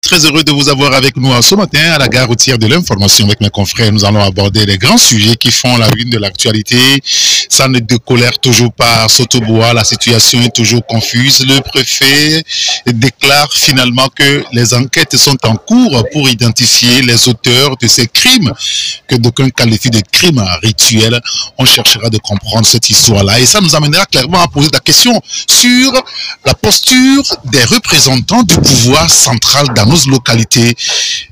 Très heureux de vous avoir avec nous ce matin à la gare routière de l'information avec mes confrères. Nous allons aborder les grands sujets qui font la une de l'actualité. Ça ne décolère toujours pas Sotoboa, la situation est toujours confuse. Le préfet déclare finalement que les enquêtes sont en cours pour identifier les auteurs de ces crimes que d'aucuns qualifient de crimes rituels. On cherchera de comprendre cette histoire-là et ça nous amènera clairement à poser la question sur la posture des représentants du pouvoir central dans nos localités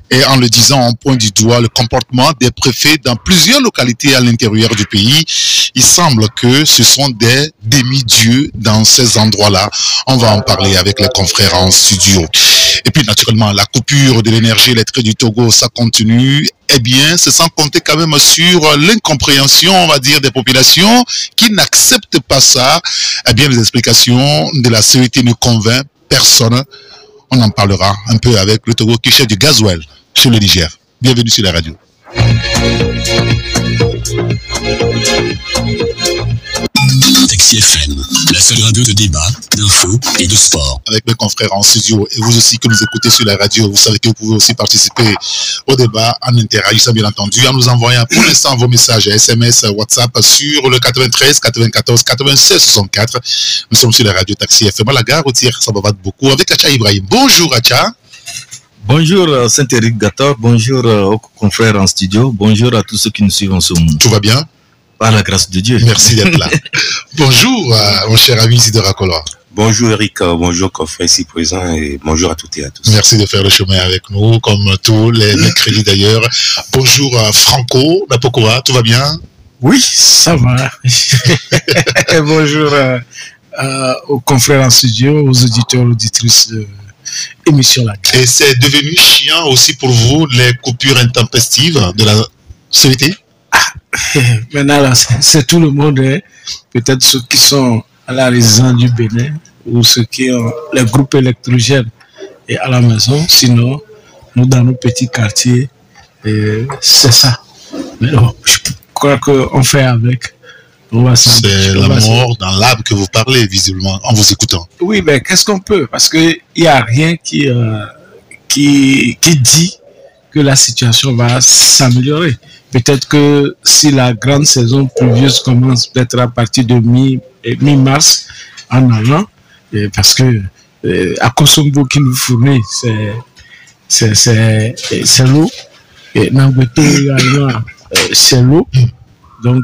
et en le disant, on pointe du doigt le comportement des préfets dans plusieurs localités à l'intérieur du pays. Il semble que ce sont des demi-dieux dans ces endroits-là. On va en parler avec les confrères en studio. Et puis naturellement, la coupure de l'énergie électrique du Togo, ça continue. Eh bien, c'est sans compter quand même sur l'incompréhension, on va dire, des populations qui n'acceptent pas ça. Eh bien, les explications de la CET ne convainquent personne. On en parlera un peu avec le Togo qui cherche du gasoil chez le Niger. Bienvenue sur la radio. Taxi FM, la seule radio de débat, d'infos et de sport. Avec mes confrères en studio et vous aussi que nous écoutez sur la radio, vous savez que vous pouvez aussi participer au débat en interagissant bien entendu en nous envoyant pour l'instant vos messages SMS, WhatsApp sur le 93 94 96 64. Nous sommes sur la radio Taxi FM à la gare routière, ça va beaucoup avec Acha Ibrahim. Bonjour Acha. Bonjour Saint-Éric Gator, bonjour aux confrères en studio, bonjour à tous ceux qui nous suivent en ce moment. Tout va bien? Par la grâce de Dieu. Merci d'être là. Bonjour mon cher ami Isidore Akolo. Bonjour Eric, bonjour confrères ici présents et bonjour à toutes et à tous. Merci de faire le chemin avec nous, comme tous les mercredis d'ailleurs. Bonjour Franco Napokoa, tout va bien? Oui, ça va. Et bonjour aux confrères en studio, aux auditeurs, auditrices de émission là. Et c'est devenu chiant aussi pour vous les coupures intempestives de la CET? Maintenant là, c'est tout le monde, hein. Peut-être ceux qui sont à la résidence du Bénin ou ceux qui ont les groupes électrogènes et à la maison. Sinon, nous dans nos petits quartiers, c'est ça. Mais non, je crois qu'on fait avec. C'est la mort dans l'âme que vous parlez visiblement en vous écoutant. Oui, mais qu'est-ce qu'on peut? Parce qu'il n'y a rien qui dit que la situation va s'améliorer. Peut-être que si la grande saison pluvieuse commence peut-être à partir de mi-mars en allant, parce que à Kosombo qui nous fournit, c'est l'eau, et Nangoto également, c'est l'eau. Donc,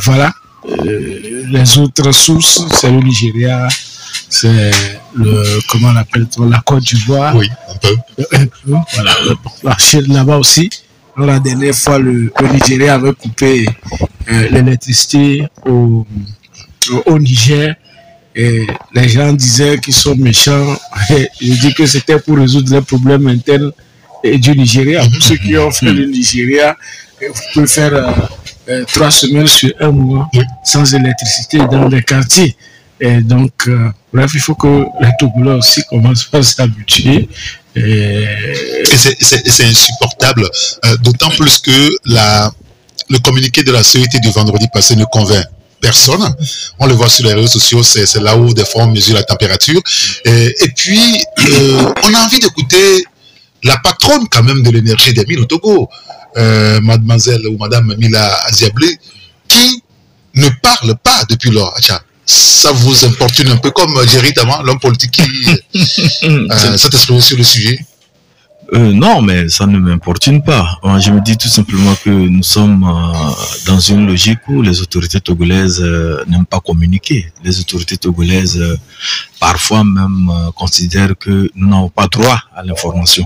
voilà, les autres sources, c'est le Nigeria, c'est comment on appelle-t-on, la Côte d'Ivoire. Oui, un peu. Voilà, là-bas aussi. La dernière fois, le Nigeria avait coupé l'électricité au Niger. Et les gens disaient qu'ils sont méchants. Et je dis que c'était pour résoudre les problèmes internes du Nigeria. Pour ceux qui ont fait le Nigeria, vous pouvez faire 3 semaines sur un mois sans électricité dans les quartiers. Et donc, bref, il faut que les Togolais aussi commencent à s'habituer. Et c'est insupportable, d'autant plus que le communiqué de la CET du vendredi passé ne convainc personne. On le voit sur les réseaux sociaux, c'est là où des fois on mesure la température. Et puis, on a envie d'écouter la patronne quand même de l'énergie des mines au Togo, mademoiselle ou madame Mila Aziablé, qui ne parle pas depuis lors. Ça vous importune un peu comme Jerry Tama, l'homme politique qui s'est exprimé sur le sujet? Non, mais ça ne m'importune pas. Je me dis tout simplement que nous sommes dans une logique où les autorités togolaises n'aiment pas communiquer. Les autorités togolaises parfois même considèrent que nous n'avons pas droit à l'information.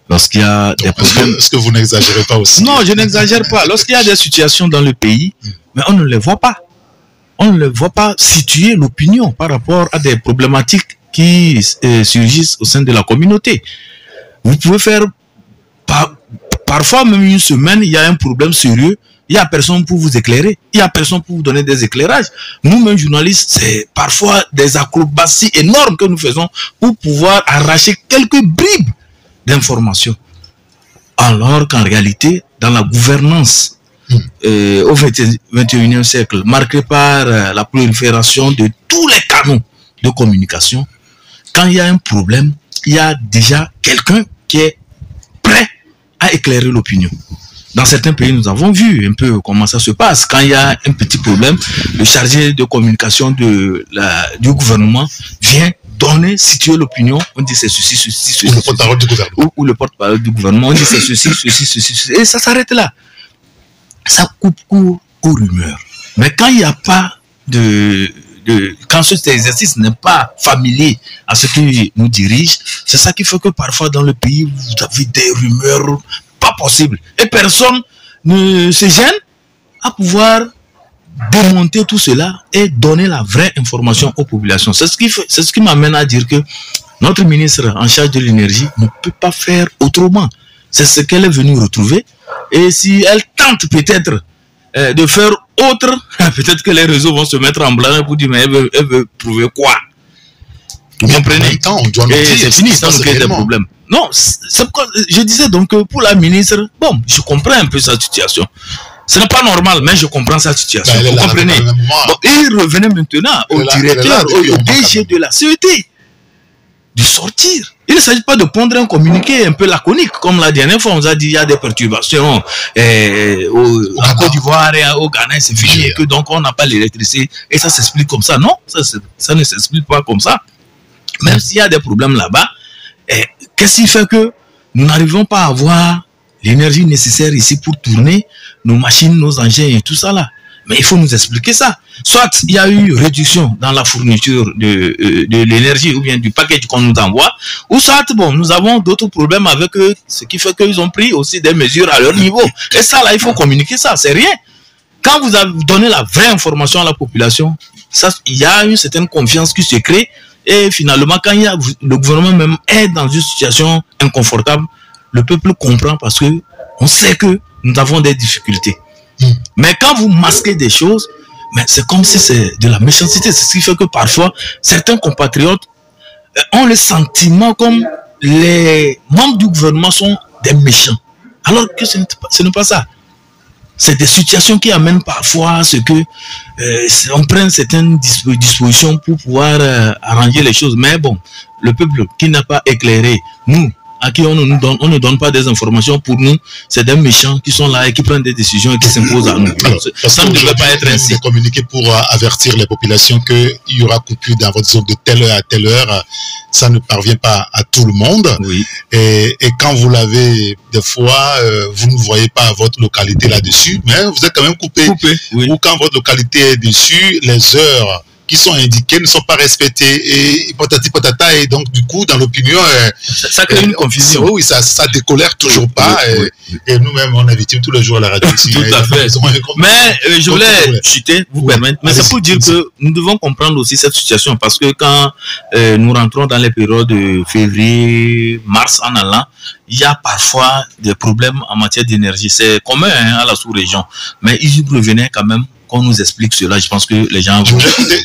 Lorsqu'il y a des problèmes... Est-ce que vous n'exagérez pas aussi? Non, je n'exagère pas. Lorsqu'il y a des situations dans le pays, mais on ne les voit pas. On ne voit pas situer l'opinion par rapport à des problématiques qui surgissent au sein de la communauté. Vous pouvez faire, parfois même une semaine, il y a un problème sérieux, il n'y a personne pour vous éclairer, il n'y a personne pour vous donner des éclairages. Nous-mêmes, journalistes, c'est parfois des acrobaties énormes que nous faisons pour pouvoir arracher quelques bribes d'informations. Alors qu'en réalité, dans la gouvernance, au XXIe siècle, marqué par la prolifération de tous les canaux de communication, quand il y a un problème, il y a déjà quelqu'un qui est prêt à éclairer l'opinion. Dans certains pays, nous avons vu un peu comment ça se passe. Quand il y a un petit problème, le chargé de communication du gouvernement vient donner, situer l'opinion. On dit c'est ceci, ceci, ceci. Ou le porte-parole du gouvernement. Ou le porte-parole du gouvernement. On dit c'est ceci, ceci, ceci. Et ça s'arrête là. Ça coupe court aux rumeurs. Mais quand il n'y a pas quand cet exercice n'est pas familier à ce qui nous dirige, c'est ça qui fait que parfois dans le pays, vous avez des rumeurs pas possibles. Et personne ne se gêne à pouvoir démonter tout cela et donner la vraie information aux populations. C'est ce qui m'amène à dire que notre ministre en charge de l'énergie ne peut pas faire autrement. C'est ce qu'elle est venue retrouver. Et si elle tente peut-être de faire autre, peut-être que les réseaux vont se mettre en blanc pour dire mais elle veut prouver quoi? Vous comprenez? On doit nous dire, c'est fini, ça nous crée des problèmes. Non, c'est pourquoi je disais donc que pour la ministre, bon, je comprends un peu sa situation. Ce n'est pas normal, mais je comprends sa situation. Vous comprenez? Bon, et il revenait maintenant au directeur, au DG de la CET, de sortir. Il ne s'agit pas de pondre un communiqué un peu laconique, comme la dernière fois, on nous a dit il y a des perturbations en Côte d'Ivoire et au Ghana, c'est fini, et que donc on n'a pas l'électricité, et ça s'explique comme ça. Non, ça ne s'explique pas comme ça. Même s'il y a des problèmes là-bas, qu'est-ce qui fait que nous n'arrivons pas à avoir l'énergie nécessaire ici pour tourner nos machines, nos engins et tout ça là? Mais il faut nous expliquer ça. Soit il y a eu réduction dans la fourniture de l'énergie ou bien du package qu'on nous envoie, ou soit, bon, nous avons d'autres problèmes avec eux, ce qui fait qu'ils ont pris aussi des mesures à leur niveau. Et ça, là, il faut communiquer ça, c'est rien. Quand vous avez donné la vraie information à la population, ça, il y a une certaine confiance qui se crée, et finalement, quand le gouvernement même est dans une situation inconfortable, le peuple comprend parce que on sait que nous avons des difficultés. Mais quand vous masquez des choses, mais c'est comme si c'est de la méchanceté. C'est ce qui fait que parfois, certains compatriotes ont le sentiment comme les membres du gouvernement sont des méchants. Alors que ce n'est pas ça. C'est des situations qui amènent parfois à ce que on prenne certaines dispositions pour pouvoir arranger les choses. Mais bon, le peuple qui n'a pas éclairé, nous, à qui on ne donne pas des informations, pour nous, c'est des méchants qui sont là et qui prennent des décisions et qui s'imposent à nous. Alors, ça ne devrait pas être ainsi. Communiquer pour avertir les populations qu'il y aura coupure dans votre zone de telle heure à telle heure, ça ne parvient pas à tout le monde. Oui. Et quand vous l'avez, des fois, vous ne voyez pas votre localité là-dessus, mais vous êtes quand même coupé. Oui. Ou quand votre localité est dessus, les heures qui sont indiquées ne sont pas respectées et patati patata, et donc du coup dans l'opinion ça crée une confusion. Oui, ça décolère toujours pas. Oui. Et nous-mêmes on est victime tous les jours à la radio ici. Tout à fait. Mais je voulais chuter, vous permettre, mais c'est pour dire que nous devons comprendre aussi cette situation, parce que quand nous rentrons dans les périodes de février, mars en allant, il y a parfois des problèmes en matière d'énergie. C'est commun à la sous-région, mais il revenait quand même qu'on nous explique cela. Je pense que les gens...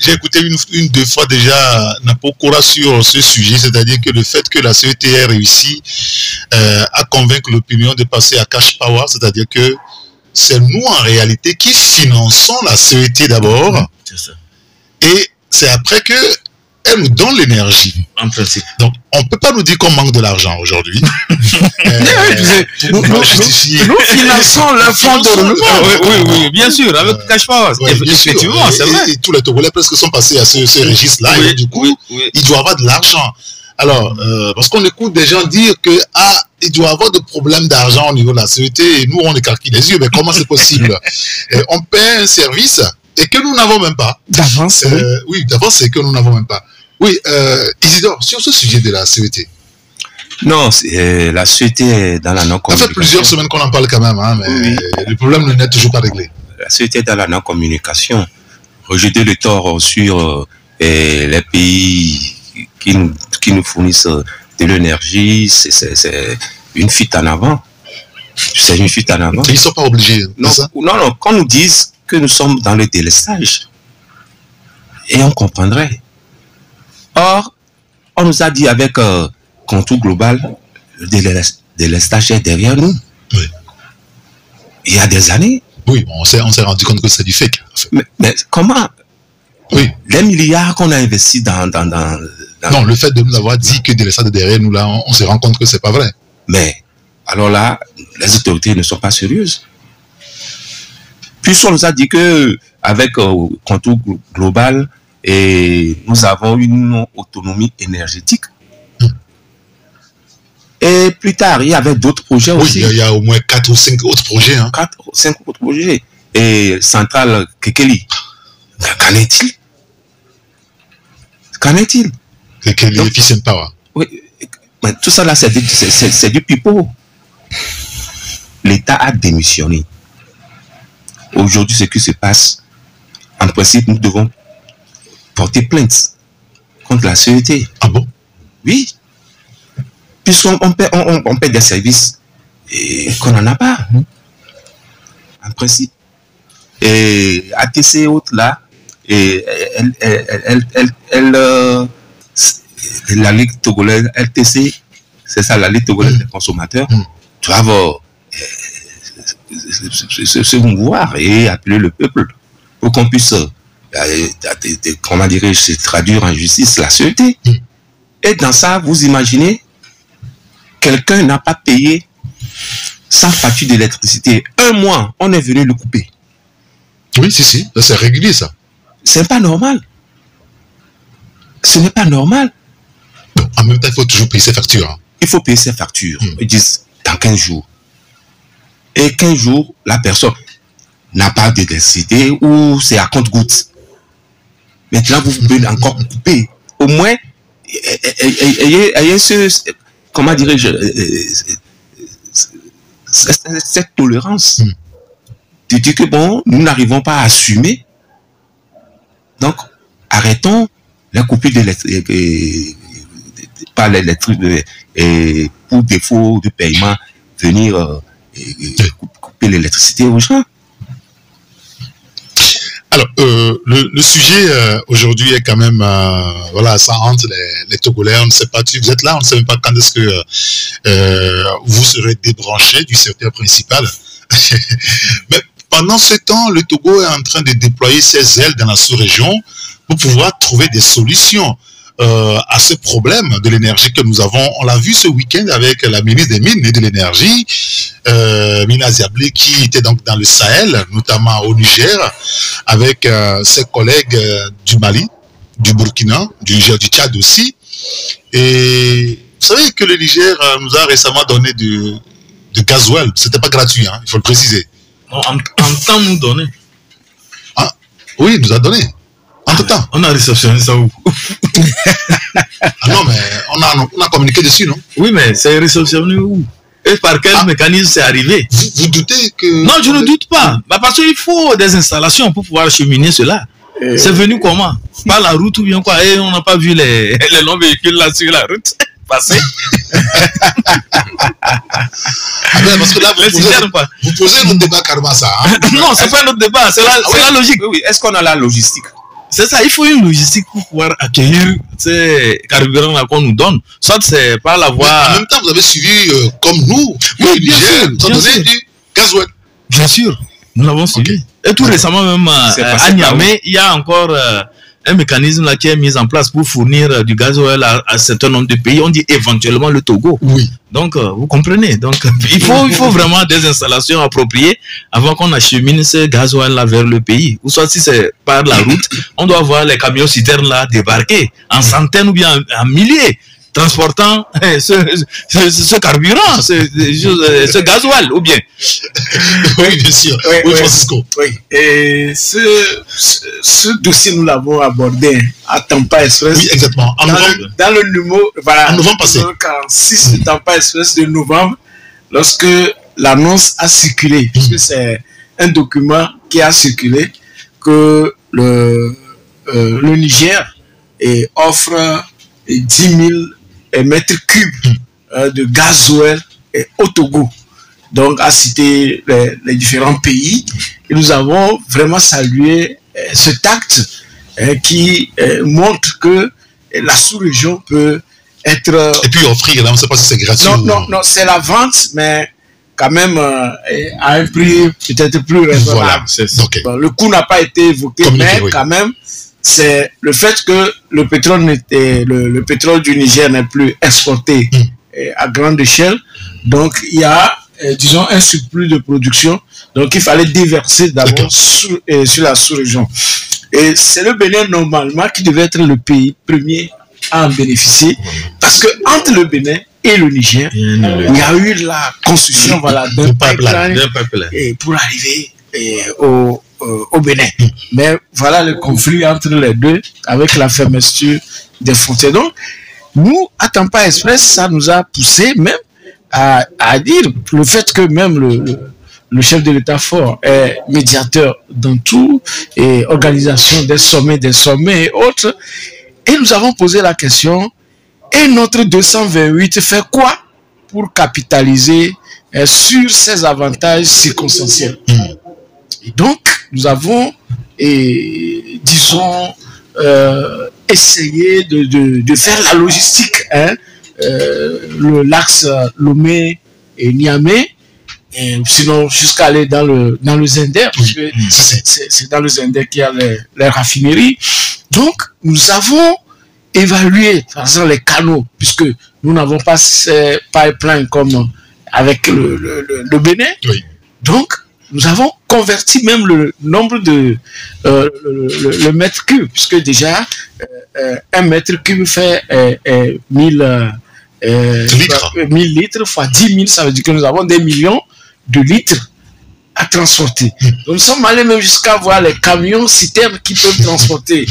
J'ai écouté deux fois déjà Napokora sur ce sujet, c'est-à-dire que le fait que la CET ait réussi à convaincre l'opinion de passer à cash power, c'est-à-dire que c'est nous en réalité qui finançons la CET d'abord, c'est ça. Et c'est après que elle nous donne l'énergie. En principe. Donc, on ne peut pas nous dire qu'on manque de l'argent aujourd'hui. Nous finançons le fonds de renouveau. Oui, bien sûr, avec Cash Power. Effectivement, c'est vrai. Et tous les Togolais presque sont passés à ce registre-là. Et du coup, il doit avoir de l'argent. Alors, parce qu'on écoute des gens dire que il doit y avoir des problèmes d'argent au niveau de la CET, et nous, on écarquille les yeux. Mais comment c'est possible? On paie un service et que nous n'avons même pas. D'avance, oui, d'avance, c'est que nous n'avons même pas. Oui, Isidore, sur ce sujet de la CET. Non, la CET est dans la non-communication. Ça fait plusieurs semaines qu'on en parle quand même, hein, mais le problème n'est toujours pas réglé. La CET est dans la non-communication. Rejeter le tort sur les pays qui nous fournissent de l'énergie, c'est une fuite en avant. C'est une fuite en avant. Ils ne sont pas obligés. Non, qu'on nous dise que nous sommes dans le délestage. Et on comprendrait. Or, on nous a dit avec contour global, le délestage est derrière nous. Oui. Il y a des années. Oui, on s'est rendu compte que c'est du fake. Mais comment Oui. Les milliards qu'on a investis dans... Non, le fait de nous avoir dit que de laisser de derrière nous, là, on se rend compte que c'est pas vrai. Mais, alors là, les autorités ne sont pas sérieuses. Puisqu'on nous a dit que avec contour global, et nous avons une autonomie énergétique. Et plus tard, il y avait d'autres projets aussi. Oui, il y a au moins 4 ou 5 autres projets. Hein. 4 ou 5 autres projets. Et Centrale Kekeli, qu'en est-il? Qu'en est-il? Kekeli Efficient Power. Oui, mais tout ça là, c'est du pipeau. L'État a démissionné. Aujourd'hui, ce qui se passe, en principe, nous devons porter plainte contre la CET. Ah bon? Oui. Puisqu'on paie des services et qu'on n'en a pas. En principe. Et ATC et autres là, et la Ligue togolaise, LTC, c'est ça, la Ligue togolaise des consommateurs, doivent se mouvoir et appeler le peuple pour qu'on puisse, comment dirais-je, se traduire en justice la CET. Et dans ça, vous imaginez, quelqu'un n'a pas payé sa facture d'électricité. 1 mois, on est venu le couper. Oui, si, c'est régulier ça. C'est pas normal. Ce n'est pas normal. En même temps, il faut toujours payer ses factures. Hein. Il faut payer ses factures. Ils disent dans 15 jours. Et 15 jours, la personne n'a pas d'électricité ou c'est à compte-gouttes. Maintenant, vous pouvez encore couper. Au moins, ayez ce, comment dirais-je, cette tolérance. De dire que bon, nous n'arrivons pas à assumer. Donc, arrêtons la coupure d'électricité, pas l'électricité, pour défaut de paiement, venir couper l'électricité aux gens. Alors, le sujet aujourd'hui est quand même, voilà, ça hante les Togolais. On ne sait pas, vous êtes là, on ne sait même pas quand est-ce que vous serez débranché du secteur principal. Mais pendant ce temps, le Togo est en train de déployer ses ailes dans la sous-région pour pouvoir trouver des solutions à ce problème de l'énergie que nous avons. On l'a vu ce week-end avec la ministre des Mines et de l'Énergie, Mina Ziablé, qui était donc dans le Sahel, notamment au Niger, avec ses collègues du Mali, du Burkina, du Niger, du Tchad aussi. Et vous savez que le Niger nous a récemment donné de gasoil. C'était pas gratuit, hein, il faut le préciser. Non, en temps nous donner. Ah, oui, il nous a donné. En tout temps. On a réceptionné ça où? Ah non, mais on a communiqué dessus, non? Oui, mais c'est réceptionné où? Et par quel mécanisme c'est arrivé? Vous doutez que... Non, je ne doute pas. Bah parce qu'il faut des installations pour pouvoir acheminer cela. C'est venu comment? Par la route ou bien quoi? Et on n'a pas vu les longs véhicules là sur la route passer. Parce que là, vous posez notre débat carrément ça. Hein? Non, c'est pas notre débat, c'est la logique. Oui. Est-ce qu'on a la logistique? C'est ça, il faut une logistique pour pouvoir accueillir ces carburants-là qu'on nous donne. Soit c'est par la voie... En même temps, vous avez suivi, comme nous, oui, bien sûr, vous avez donné du gasoil. Bien sûr, nous l'avons suivi. Et tout récemment, même à Niamey, il y a encore un mécanisme là qui est mis en place pour fournir du gasoil à un certain nombre de pays. On dit éventuellement le Togo. Oui. Donc, vous comprenez. Donc, il faut vraiment des installations appropriées avant qu'on achemine ce gasoil-là vers le pays. Ou soit si c'est par la route, on doit voir les camions citernes là débarquer en centaines ou bien en milliers, transportant ce carburant, ce gasoil, ou bien. Oui, bien sûr. Oui, Francisco. Oui. Et ce dossier, nous l'avons abordé à Tampa Express. Oui, exactement. Dans le numéro, voilà, en novembre passé. 46 de Tampa Express de novembre, lorsque l'annonce a circulé, puisque c'est un document qui a circulé, que le Niger offre 10 000 mètres cubes de gasoil au Togo. Donc, à citer les différents pays. Et nous avons vraiment salué cet acte qui montre que la sous-région peut être... Et puis offrir, là, on ne sait pas si c'est gratuit. Non, c'est la vente, mais quand même à un prix peut-être plus raisonnable. Voilà, c'est okay. Bon, le coût n'a pas été évoqué, mais quand même, c'est le fait que le pétrole du Niger n'est plus exporté à grande échelle. Donc, il y a, disons, un surplus de production. Donc, il fallait déverser d'abord sur la sous-région. Et c'est le Bénin, normalement, qui devait être le pays premier à en bénéficier. Parce que entre le Bénin et le Niger, il y a eu la construction d'un pipeline pour arriver au Bénin. Mais voilà le conflit entre les deux avec la fermeture des frontières. Donc, nous, à Tampa Express, ça nous a poussé même à dire le fait que même le chef de l'État fort est médiateur dans tout, et organisation des sommets et autres. Et nous avons posé la question, et notre 228 fait quoi pour capitaliser sur ces avantages circonstanciels? Et donc, nous avons, disons, essayé de faire la logistique, l'axe Lomé et Niamey, et sinon jusqu'à aller dans le Zinder, parce que c'est dans le Zinder qu'il y a les raffineries. Donc, nous avons évalué, par exemple, les canaux, puisque nous n'avons pas ces pipelines comme avec le Bénin. Oui. Donc, nous avons converti même le nombre de le mètre cube, puisque déjà, un mètre cube fait 1000 litres fois 10 000, ça veut dire que nous avons des millions de litres à transporter. Donc, nous sommes allés même jusqu'à voir les camions citernes qui peuvent transporter.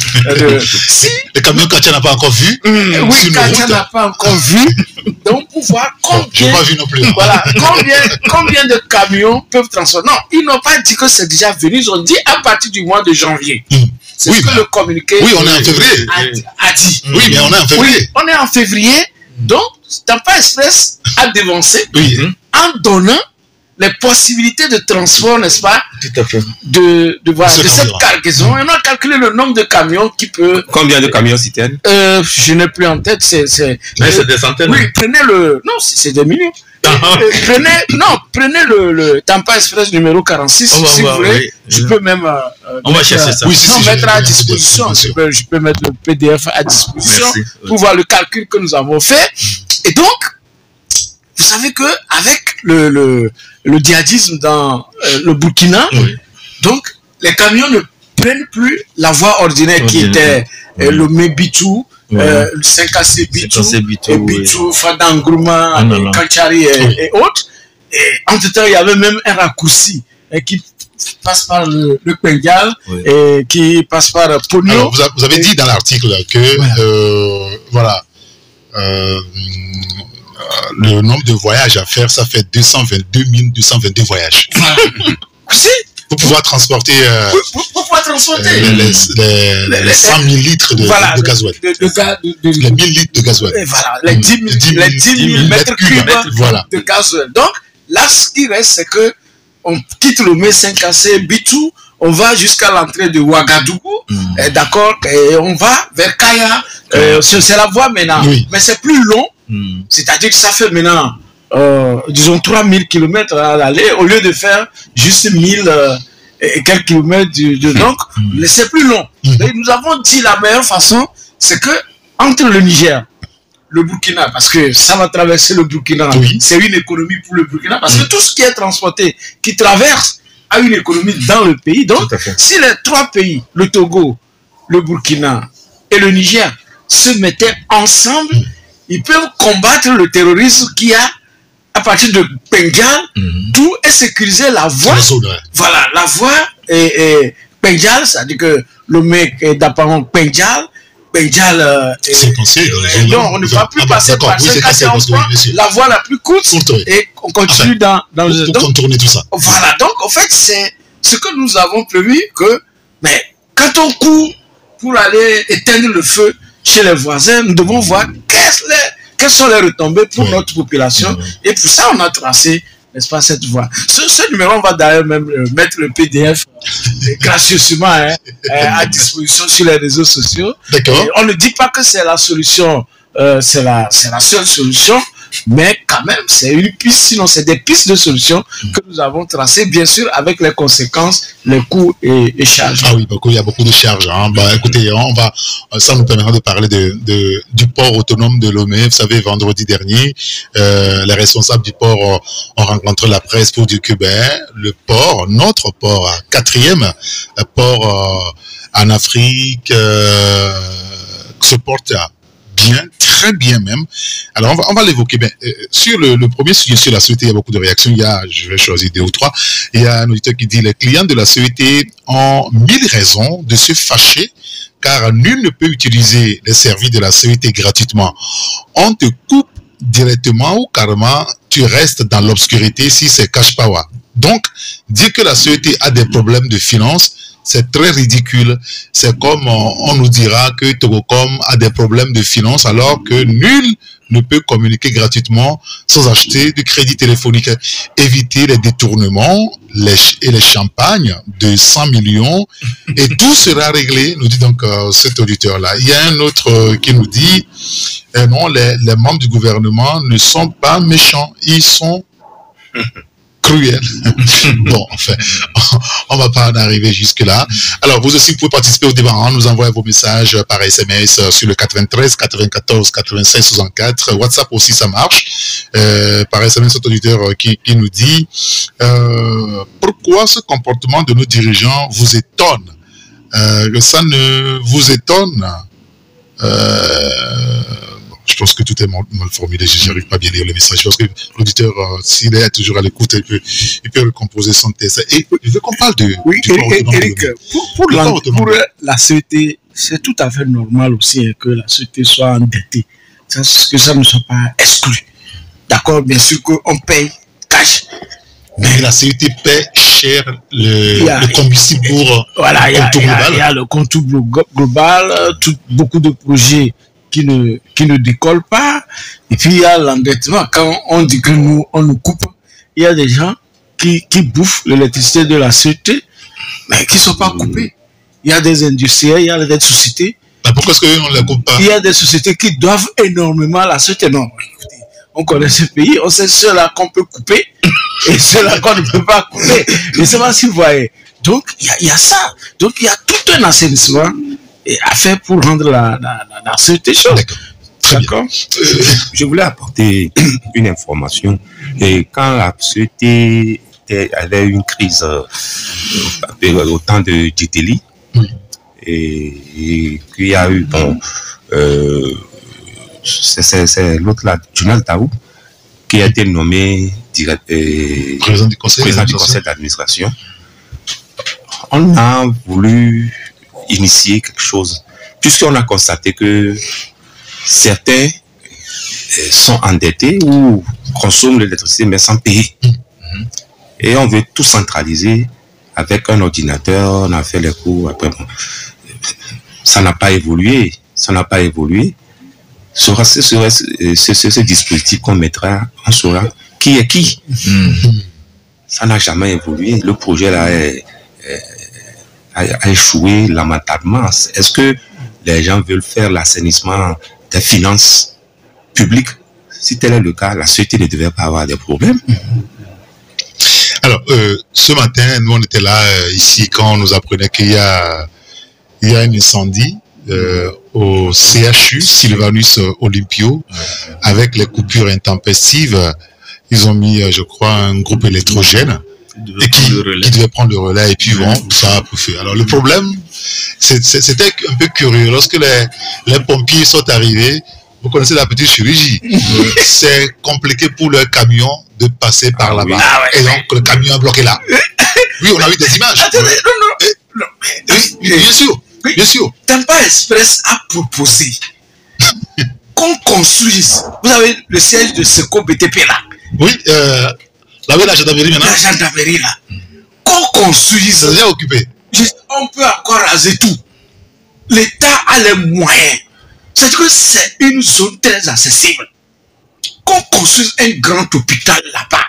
Les camions Katia n'a pas encore vu. Oui, Katia n'a pas encore vu. Donc, pour voir combien. Je n'ai pas vu non plus. Voilà, combien de camions peuvent transporter. Non, ils n'ont pas dit que c'est déjà venu. Ils ont dit à partir du mois de janvier. C'est ce que le communiqué. Oui, on est en février. A dit. Oui, mais on est en février. Oui, on est en février. Donc, Tampa Express a dévancé en donnant les possibilités de transport, n'est-ce pas? Tout à fait. De cette cargaison. Et on a calculé le nombre de camions qui peut. Combien de camions citernes? Je n'ai plus en tête. Mais c'est des centaines. Oui, prenez le. Non, c'est des millions. Prenez le Tampa Express numéro 46, si vous voulez. Oui. Je peux même. On va chercher ça. Oui, mettre à disposition. Je peux mettre le PDF à disposition pour voir le calcul que nous avons fait. Et donc, vous savez que avec le djihadisme dans le Burkina, donc les camions ne prennent plus la voie ordinaire qui était le Mebitou, le 5AC Bitou, Fadangourma, Kanchari et autres. Et entre-temps, il y avait même un raccourci qui passe par le Pengal et qui passe par Pogno. Alors, vous avez dit dans l'article que le nombre de voyages à faire, ça fait 222 222 voyages. Si. Pour pouvoir transporter, pour pouvoir transporter les 100 000 litres de gasoil. Les 1000 litres de gasoil. Et voilà, les 10 000 mètres cubes de gasoil. Donc, là, ce qui reste, c'est que on quitte le M5AC Bitou, on va jusqu'à l'entrée de Ouagadougou, d'accord, et on va vers Kaya. C'est la voie maintenant, mais c'est plus long. C'est-à-dire que ça fait maintenant, disons, 3000 km à l'aller, au lieu de faire juste 1000 et quelques kilomètres. Donc, c'est plus long. Et nous avons dit la meilleure façon, c'est que entre le Niger, le Burkina, parce que ça va traverser le Burkina, c'est une économie pour le Burkina, parce que tout ce qui est transporté, qui traverse, a une économie dans le pays. Donc, si les trois pays, le Togo, le Burkina et le Niger, se mettaient ensemble, ils peuvent combattre le terrorisme qu'il y a à partir de Pengal, tout est sécurisé la voie. Voilà, la voie et Pengal, c'est-à-dire que le mec est d'apparent Pengal, donc on ne va plus passer par la voie la plus courte et on continue dans le pour contourner tout ça. Voilà, donc en fait c'est ce que nous avons prévu que, mais quand on court pour aller éteindre le feu chez les voisins, nous devons voir quelles sont les retombées pour notre population. Et pour ça, on a tracé, n'est-ce pas, cette voie. Ce numéro, on va d'ailleurs même mettre le PDF gracieusement à disposition sur les réseaux sociaux. On ne dit pas que c'est la solution, c'est la seule solution. Mais quand même, c'est une piste, sinon c'est des pistes de solutions que nous avons tracées, bien sûr, avec les conséquences, les coûts et charges. Ah oui, il y a beaucoup de charges. Hein. Écoutez, ça nous permettra de parler du port autonome de Lomé. Vous savez, vendredi dernier, les responsables du port ont rencontré la presse pour dire que le port, notre port, 4e port en Afrique, se porte bien, très bien même. Alors, on va l'évoquer. Sur le premier sujet sur la CET, il y a beaucoup de réactions. Je vais choisir 2 ou 3. Il y a un auditeur qui dit: les clients de la CET ont 1000 raisons de se fâcher, car nul ne peut utiliser les services de la CET gratuitement. On te coupe directement ou carrément, tu restes dans l'obscurité si c'est cash power. Donc, dire que la CET a des problèmes de finances, c'est très ridicule. C'est comme on nous dira que Togocom a des problèmes de finances alors que nul ne peut communiquer gratuitement sans acheter du crédit téléphonique. Éviter les détournements et les champagnes de 100 millions et tout sera réglé, nous dit donc cet auditeur-là. Il y a un autre qui nous dit non, les membres du gouvernement ne sont pas méchants, ils sont cruel. Bon, enfin, on va pas en arriver jusque-là. Alors, vous aussi, vous pouvez participer au débat. Nous envoyez vos messages par SMS sur le 93 94 96 64. WhatsApp aussi, ça marche. Par SMS, cet auditeur qui nous dit pourquoi ce comportement de nos dirigeants vous étonne? Ça ne vous étonne? Je pense que tout est mal formulé. Je n'arrive pas à bien lire le message. Je pense que l'auditeur, s'il est toujours à l'écoute, il peut recomposer son texte. Et je veux qu'on parle de... Oui, Eric, pour la CET, c'est tout à fait normal aussi que la CET soit endettée. Que ça ne soit pas exclu. D'accord, bien sûr qu'on paye cash. Mais la CET paie cher le combustible pour voilà, il y a le compte global, beaucoup de projets qui ne décolle pas, et puis il y a l'endettement. Quand on dit que on nous coupe, il y a des gens qui bouffent l'électricité de la CET, mais qui ne sont pas coupés. Il y a des industriels, il y a des sociétés. Mais pourquoi est-ce qu'on ne les coupe pas? Il y a des sociétés qui doivent énormément à la CET. Non, écoutez, on connaît ce pays, on sait ceux-là qu'on peut couper et ceux-là qu'on ne peut pas couper. Et c'est pas si vous voyez. Donc, il y a ça. Donc, il y a tout un assainissement à faire pour rendre la CET chaude. D'accord. Je voulais apporter une information. Et quand la CET avait une crise au temps de Djeteli, et qu'il y a eu, c'est l'autre là, Jonas Daou, qui a été nommé président du conseil d'administration. On a voulu initier quelque chose, puisqu'on a constaté que certains sont endettés ou consomment l'électricité mais sans payer. Et on veut tout centraliser avec un ordinateur, on a fait les cours, après bon, ça n'a pas évolué. Ce dispositif qu'on mettra, on saura qui est qui. Ça n'a jamais évolué. Le projet là a échoué lamentablement. Est-ce que les gens veulent faire l'assainissement des finances publiques? Si tel est le cas, la CET ne devait pas avoir de problèmes. Alors, ce matin, nous on était là ici quand on nous apprenait qu'il y a un incendie au CHU Sylvanus Olympio avec les coupures intempestives. Ils ont mis, je crois, un groupe électrogène et qui devait prendre le relais, et puis bon, ça a poussé. Alors le problème, c'était un peu curieux. Lorsque les pompiers sont arrivés, vous connaissez la petite chirurgie, c'est compliqué pour leur camion de passer par là-bas. Et donc le camion a bloqué là. Oui, on a eu des images. Attendez, non. Oui, bien sûr. Tampa Express a proposé qu'on construise. Vous avez le siège de Seco BTP là. Oui, la gendarmerie maintenant. La gendarmerie là. Qu'on construise. Ça devient occupé. On peut encore raser tout. L'État a les moyens. C'est que c'est une zone très accessible. Qu'on construise un grand hôpital là-bas.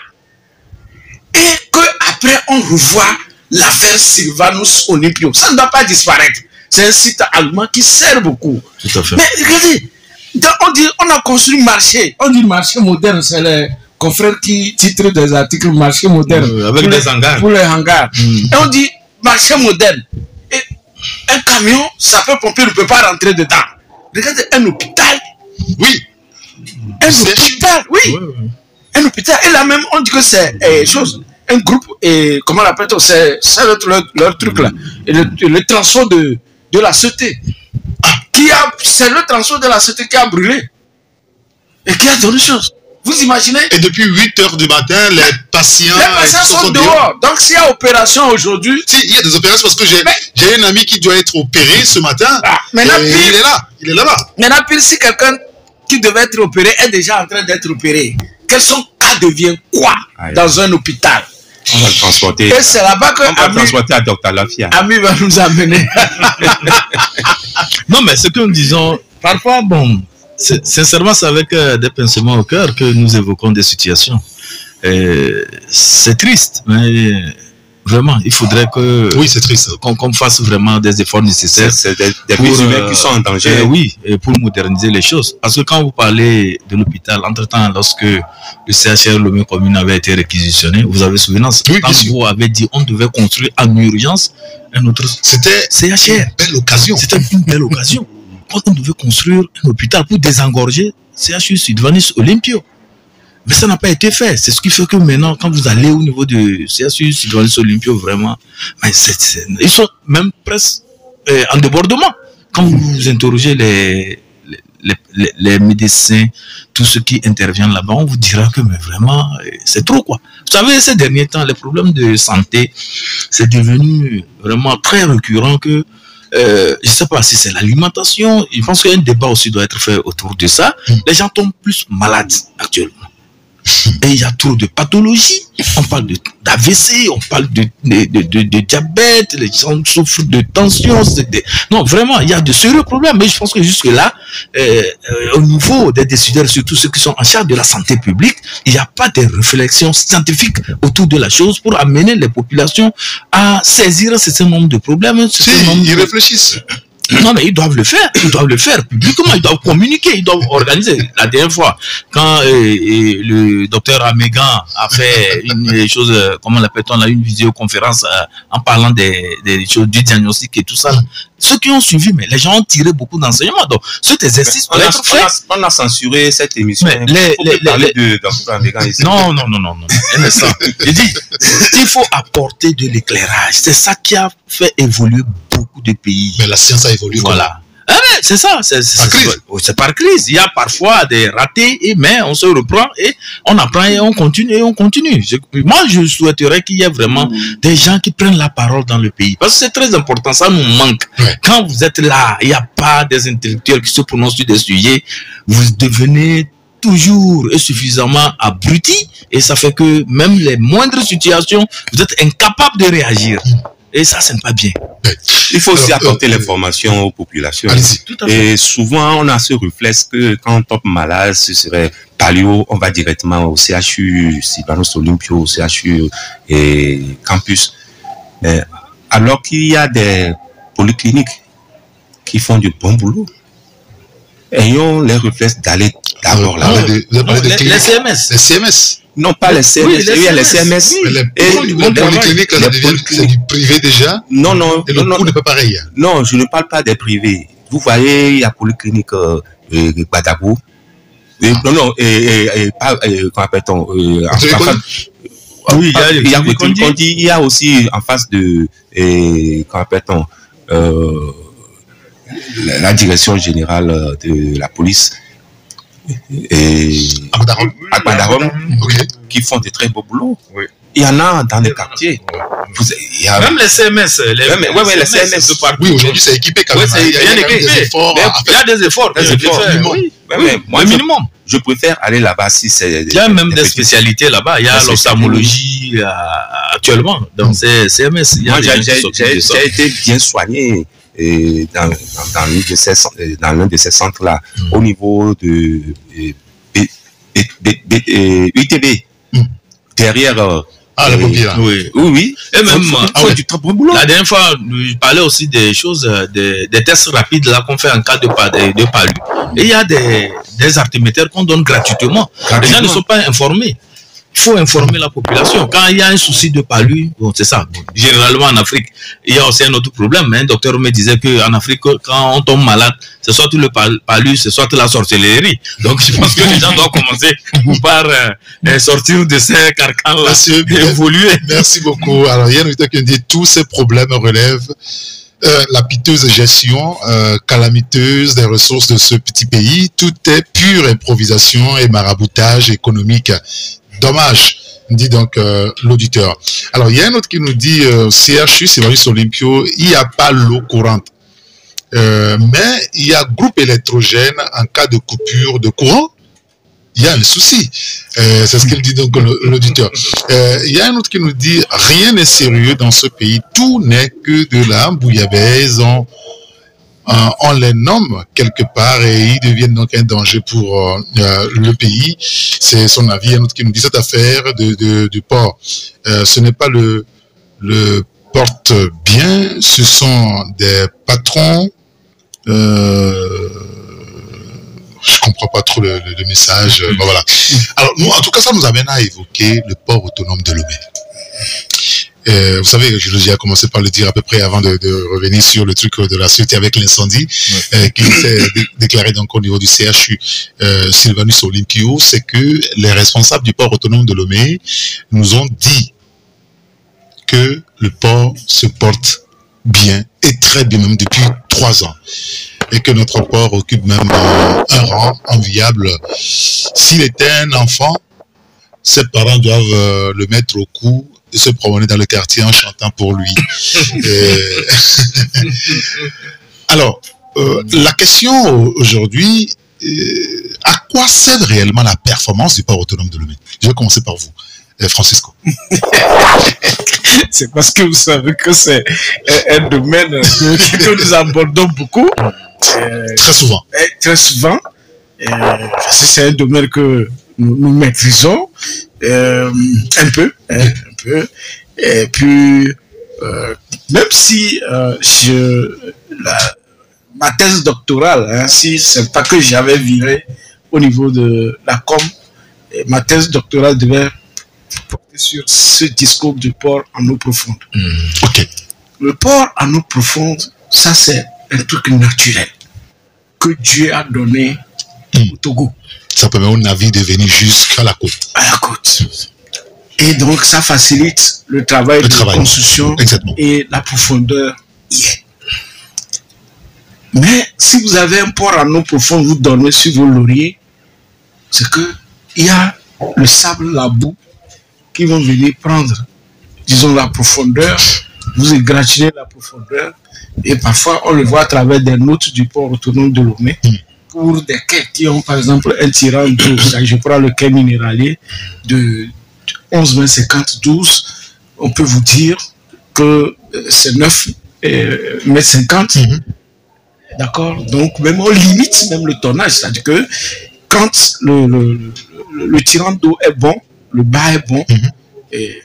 Et qu'après on revoit l'affaire Sylvanus Olympio. Ça ne doit pas disparaître. C'est un site allemand qui sert beaucoup. Tout à fait. Mais regardez, On dit, on a construit marché. On dit marché moderne, c'est les confrères qui titrent des articles marché moderne. Avec des hangars. Pour les hangars. Et on dit marché moderne. Et un camion, sapeur-pompier ne peut pas rentrer dedans. Regardez, un hôpital. Oui. Un hôpital, oui. Un hôpital. Et là même, on dit que c'est un groupe, et comment on l'appelle, c'est leur truc là. Et le transport de la CET. C'est le transport de la CET qui a brûlé. Et qui a donné chose. Vous imaginez? Et depuis 8 heures du matin, les patients sont dehors. Donc s'il y a opération aujourd'hui... Si, il y a des opérations parce que j'ai un ami qui doit être opéré ce matin. Maintenant, il est là. Il est là-bas. Maintenant, pire, si quelqu'un qui devait être opéré est déjà en train d'être opéré, quel son cas devient quoi dans un hôpital? On va le transporter. Et c'est là-bas que on va le transporter à Dr Lafia. Ami va nous amener. Non, mais ce que nous disons, parfois, bon, sincèrement, c'est avec des pincements au cœur que nous évoquons des situations. C'est triste, mais vraiment, il faudrait que oui, c'est triste, qu'on fasse vraiment des efforts nécessaires. C'est des vies humaines qui sont en danger. Oui, et pour moderniser les choses. Parce que quand vous parlez de l'hôpital, entre-temps, lorsque le CHR Lomé Commune avait été réquisitionné, vous avez souvenance, oui, quand vous avez dit on devait construire en urgence un autre c'était CHR. Une belle occasion. C'était une belle occasion. On devait construire un hôpital pour désengorger CHU Sylvanus Olympio. Mais ça n'a pas été fait. C'est ce qui fait que maintenant, quand vous allez au niveau de CHU Sylvanus Olympio, vraiment, ils sont même presque en débordement. Quand vous interrogez les médecins, tous ceux qui interviennent là-bas, on vous dira que mais vraiment, c'est trop quoi. Vous savez, ces derniers temps, les problèmes de santé, c'est devenu vraiment très récurrent que je ne sais pas si c'est l'alimentation. Je pense qu'un débat aussi doit être fait autour de ça. Les gens tombent plus malades actuellement. Et il y a trop de pathologies. On parle d'AVC, on parle de diabète, les gens souffrent de tension. Non, vraiment, il y a de sérieux problèmes. Mais je pense que jusque-là, au niveau des décideurs, surtout ceux qui sont en charge de la santé publique, il n'y a pas de réflexion scientifique autour de la chose pour amener les populations à saisir un certain nombre de problèmes. Si, ils réfléchissent. Non, mais ils doivent le faire publiquement, ils doivent communiquer, ils doivent organiser. La dernière fois, quand le docteur Amégan a fait une chose, comment l'appelle-t-on là, une vidéoconférence en parlant des choses du diagnostic et tout ça, là, ceux qui ont suivi, mais les gens ont tiré beaucoup d'enseignements. Donc, cet exercice doit être fait. On a censuré cette émission. Mais parler de docteur Amégan ici. Non. Un instant. Je dis, il faut apporter de l'éclairage. C'est ça qui a fait évoluer beaucoup de pays. Mais la science a évolué. Voilà. C'est ça, c'est par crise. Il y a parfois des ratés, mais on se reprend et on apprend et on continue. Moi, je souhaiterais qu'il y ait vraiment des gens qui prennent la parole dans le pays. Parce que c'est très important, ça nous manque. Ouais. Quand vous êtes là, il n'y a pas des intellectuels qui se prononcent sur des sujets, vous devenez toujours et suffisamment abrutis et ça fait que même les moindres situations, vous êtes incapable de réagir. Et ça, ce n'est pas bien. Il faut aussi apporter l'information aux populations. Et souvent, on a ce réflexe que quand on tombe malade, ce serait palio, on va directement au CHU Sylvanus Olympio, au CHU et campus. Alors qu'il y a des polycliniques qui font du bon boulot. Ayons les réflexes d'aller d'abord là. Les CMS. Les CMS. Non, pas les CMS. Oui, il y a les CMS. Mais les polycliniques, c'est du privé déjà. Non. Et le coût n'est pas pareil. Non, je ne parle pas des privés. Vous voyez, il y a polyclinique Badabou. Non, pas, comment appelle-t-on oui, il y a aussi en face de, comment appelle-t-on la direction générale de la police et Akbadarom, qui font de très beaux boulots. Oui. Il y en a dans les quartiers. Même les CMS. Les CMS. Oui, aujourd'hui c'est équipé quand même. Il y a des efforts. Le minimum. Je préfère aller là-bas si c'est... Il y a même des spécialités là-bas. Il y a l'ophtalmologie actuellement dans ces CMS. Moi, j'ai été bien soigné dans l'un de ces centres-là, au niveau de UTB, derrière Ah, le pompier, là. Oui. Oui. Et même, Du très bon boulot. la dernière fois, je parlais aussi des choses, des tests rapides là qu'on fait en cas de palu. Et il y a des artémétères qu'on donne gratuitement. Les gens ne sont pas informés. Il faut informer la population. Quand il y a un souci de palu, bon, c'est ça. Bon, généralement en Afrique, il y a aussi un autre problème. Un docteur me disait qu'en Afrique, quand on tombe malade, c'est soit le palu, c'est soit la sorcellerie. Donc je pense que les gens doivent commencer par sortir de ces carcans-là et évoluer. Merci beaucoup. Alors, il y a un auditeur qui dit tous ces problèmes relèvent la piteuse gestion calamiteuse des ressources de ce petit pays. Tout est pure improvisation et maraboutage économique. Dommage, dit donc l'auditeur. Alors, il y a un autre qui nous dit CHU, Sylvanus Olympio, il n'y a pas l'eau courante. Mais il y a groupe électrogène en cas de coupure de courant. Il y a un souci. C'est ce qu'il dit donc l'auditeur. Il y a un autre qui nous dit rien n'est sérieux dans ce pays. Tout n'est que de la bouillabaisse. On les nomme quelque part et ils deviennent donc un danger pour le pays. C'est son avis. Il y a un autre qui nous dit cette affaire du port. Ce n'est pas le porte-bien, ce sont des patrons. Je comprends pas trop le message. Bon, voilà. Alors, nous, en tout cas, ça nous amène à évoquer le port autonome de Lomé. Vous savez, je déjà commencé par le dire à peu près avant de revenir sur le truc de la suite avec l'incendie qui s'est déclaré donc au niveau du CHU Sylvanus Olympio, c'est que les responsables du port autonome de Lomé nous ont dit que le port se porte bien et très bien même depuis 3 ans et que notre port occupe même un rang enviable. S'il était un enfant, ses parents doivent le mettre au cou et se promener dans le quartier en chantant pour lui. Alors, la question aujourd'hui, à quoi sert réellement la performance du port autonome de Lomé? Je vais commencer par vous, Francisco. C'est parce que vous savez que c'est un domaine que nous abordons beaucoup. Très souvent. Très souvent. C'est un domaine que nous maîtrisons un peu. Et puis, même si ma thèse doctorale, si c'est pas que j'avais viré au niveau de la com, ma thèse doctorale devait porter sur ce discours du port en eau profonde. Ok. Le port en eau profonde, ça c'est un truc naturel que Dieu a donné au Togo. Ça permet au navire de venir jusqu'à la côte. À la côte. Et donc ça facilite le travail de construction. Exactement. Et la profondeur y est. Mais si vous avez un port en eau profonde, vous dormez sur vos lauriers, c'est que il y a le sable, la boue qui vont venir prendre, disons, la profondeur, vous égratignez la profondeur, et parfois on le voit à travers des notes du port autonome de Lomé, pour des quais qui ont par exemple un tirant d'eau. Je prends le quai minéralier de 11, 20, 50, 12, on peut vous dire que c'est 9 mètres 50. D'accord? Donc même on limite même le tonnage, c'est-à-dire que quand le tirant d'eau est bon, le bas est bon, et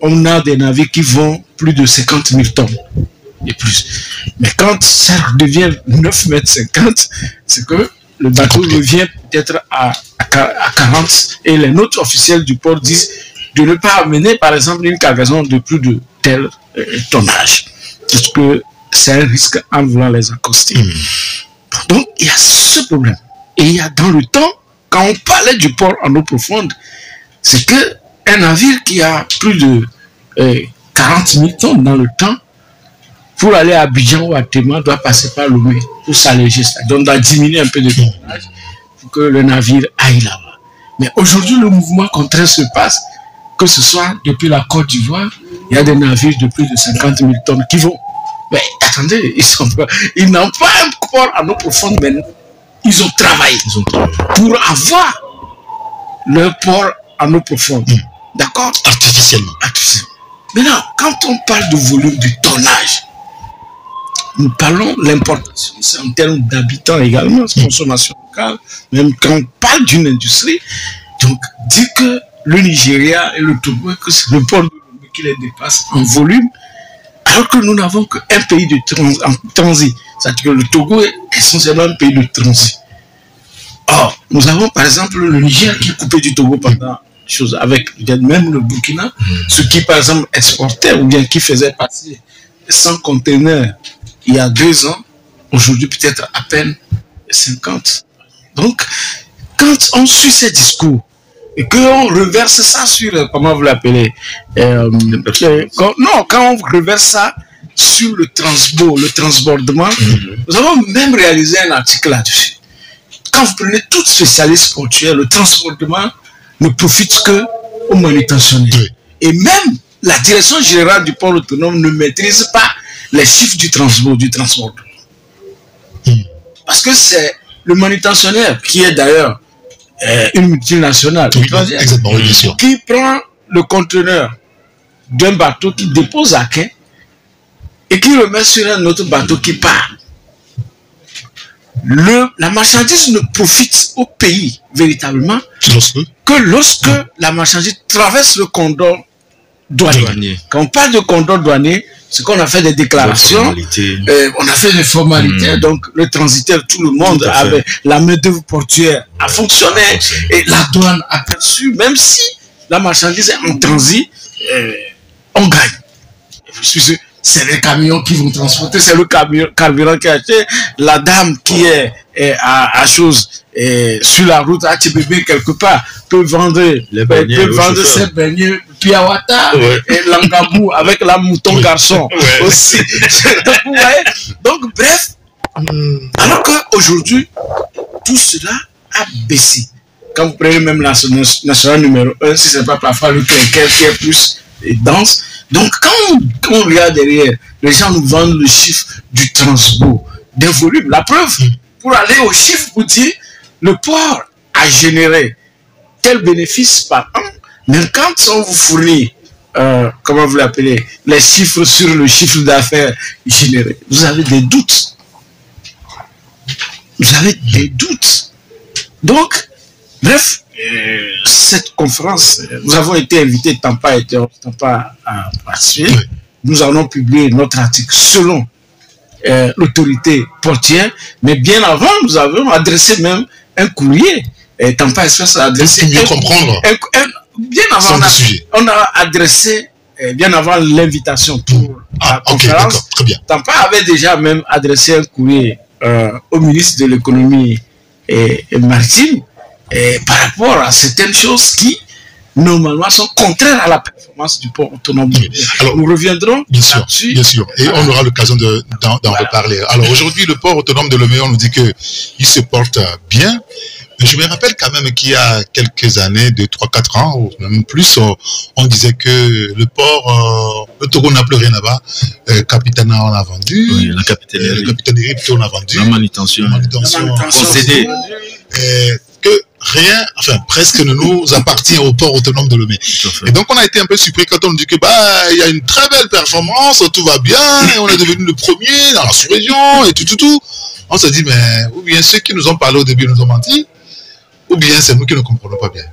on a des navires qui vont plus de 50 000 tonnes et plus. Mais quand ça devient 9 mètres 50, c'est que le bateau revient peut-être à 40, et les notes officielles du port disent de ne pas amener par exemple une cargaison de plus de tel tonnage, parce que c'est un risque en voulant les accoster. Donc il y a ce problème. Et il y a dans le temps, quand on parlait du port en eau profonde, c'est que un navire qui a plus de 40 000 tonnes dans le temps, pour aller à Abidjan ou à Téma, doit passer par Lomé pour s'alléger. Donc on doit diminuer un peu de tonnage pour que le navire aille là-bas. Mais aujourd'hui, le mouvement contraire se passe, que ce soit depuis la Côte d'Ivoire, il y a des navires de plus de 50 000 tonnes qui vont. Mais attendez, ils n'ont pas un port en eau profonde, mais ils ont travaillé pour avoir leur port en eau profonde. D'accord? Artificiellement. Maintenant, quand on parle de volume de tonnage, nous parlons de l'importation, c'est en termes d'habitants également, consommation locale, même quand on parle d'une industrie, donc dire que le Nigeria et le Togo, que c'est le port de Lomé qui les dépasse en volume, alors que nous n'avons qu'un pays en transit. C'est-à-dire que le Togo est essentiellement un pays de transit. Or, nous avons par exemple le Niger qui est coupé du Togo pendant chose avec même le Burkina, ce qui par exemple exportait ou bien qui faisait passer 100 conteneurs il y a 2 ans, aujourd'hui peut-être à peine 50. Donc, quand on suit ces discours et qu'on reverse ça sur, comment vous l'appelez, quand on reverse ça sur le transbordement, nous avons même réalisé un article là-dessus. Quand vous prenez toute spécialiste portuaire, le transbordement ne profite que aux manutentionnaires. Oui. Et même la direction générale du port autonome ne maîtrise pas les chiffres du transport. Parce que c'est le manutentionnaire qui est d'ailleurs une multinationale, exactement, bien sûr, qui prend le conteneur d'un bateau qui dépose à quai et qui le met sur un autre bateau qui part. La marchandise ne profite au pays véritablement que lorsque la marchandise traverse le cordon douanier. Quand on parle de cordon douanier, c'est qu'on a fait des déclarations, on a fait des formalités, donc le transitaire, tout le monde avait la main-d'œuvre portuaire a fonctionné et la douane a perçu, même si la marchandise est en transit, on gagne. C'est les camions qui vont transporter, c'est le carburant qui a acheté, la dame qui est à chose sur la route à Tchébébé quelque part peut vendre ses beignets Piawata et Langabou avec la mouton garçon aussi. Vous voyez? Donc bref, alors qu'aujourd'hui tout cela a baissé. Quand vous prenez même la nationale numéro 1, si c'est pas parfois le clinquer qui est plus dense. Donc, quand on regarde derrière, les gens nous vendent le chiffre du transbord, des volumes. La preuve, pour aller au chiffre, pour dire, le port a généré tel bénéfice par an, mais quand on vous fournit, comment vous l'appelez, les chiffres sur le chiffre d'affaires généré, vous avez des doutes. Vous avez des doutes. Donc, bref, cette conférence, nous avons été invités, Tampa a participé. Nous allons publier notre article selon l'autorité portière, mais bien avant, nous avons adressé même un courrier. Tampa Express a adressé bien bien avant, on a adressé, bien avant l'invitation pour la conférence, très bien. Tampa avait déjà même adressé un courrier au ministre de l'économie et maritime, par rapport à certaines choses qui, normalement, sont contraires à la performance du port autonome. Alors, nous reviendrons là-dessus. Bien sûr, et on aura l'occasion d'en reparler. Alors, aujourd'hui, le port autonome de Lomé, on nous dit qu'il se porte bien. Mais je me rappelle quand même qu'il y a quelques années, 2, 3, 4 ans, ou même plus, on disait que le port, le Togo n'a plus rien là-bas. Capitana, on a vendu. Oui, la capitainerie plutôt, on a vendu. La manutention concédée. Que rien, enfin presque ne nous appartient au port autonome de Lomé. Et donc on a été un peu surpris quand on nous dit que il y a une très belle performance, tout va bien, et on est devenu le premier dans la sous-région et tout. On se dit, mais ou bien ceux qui nous ont parlé au début nous ont menti, ou bien c'est nous qui ne comprenons pas bien.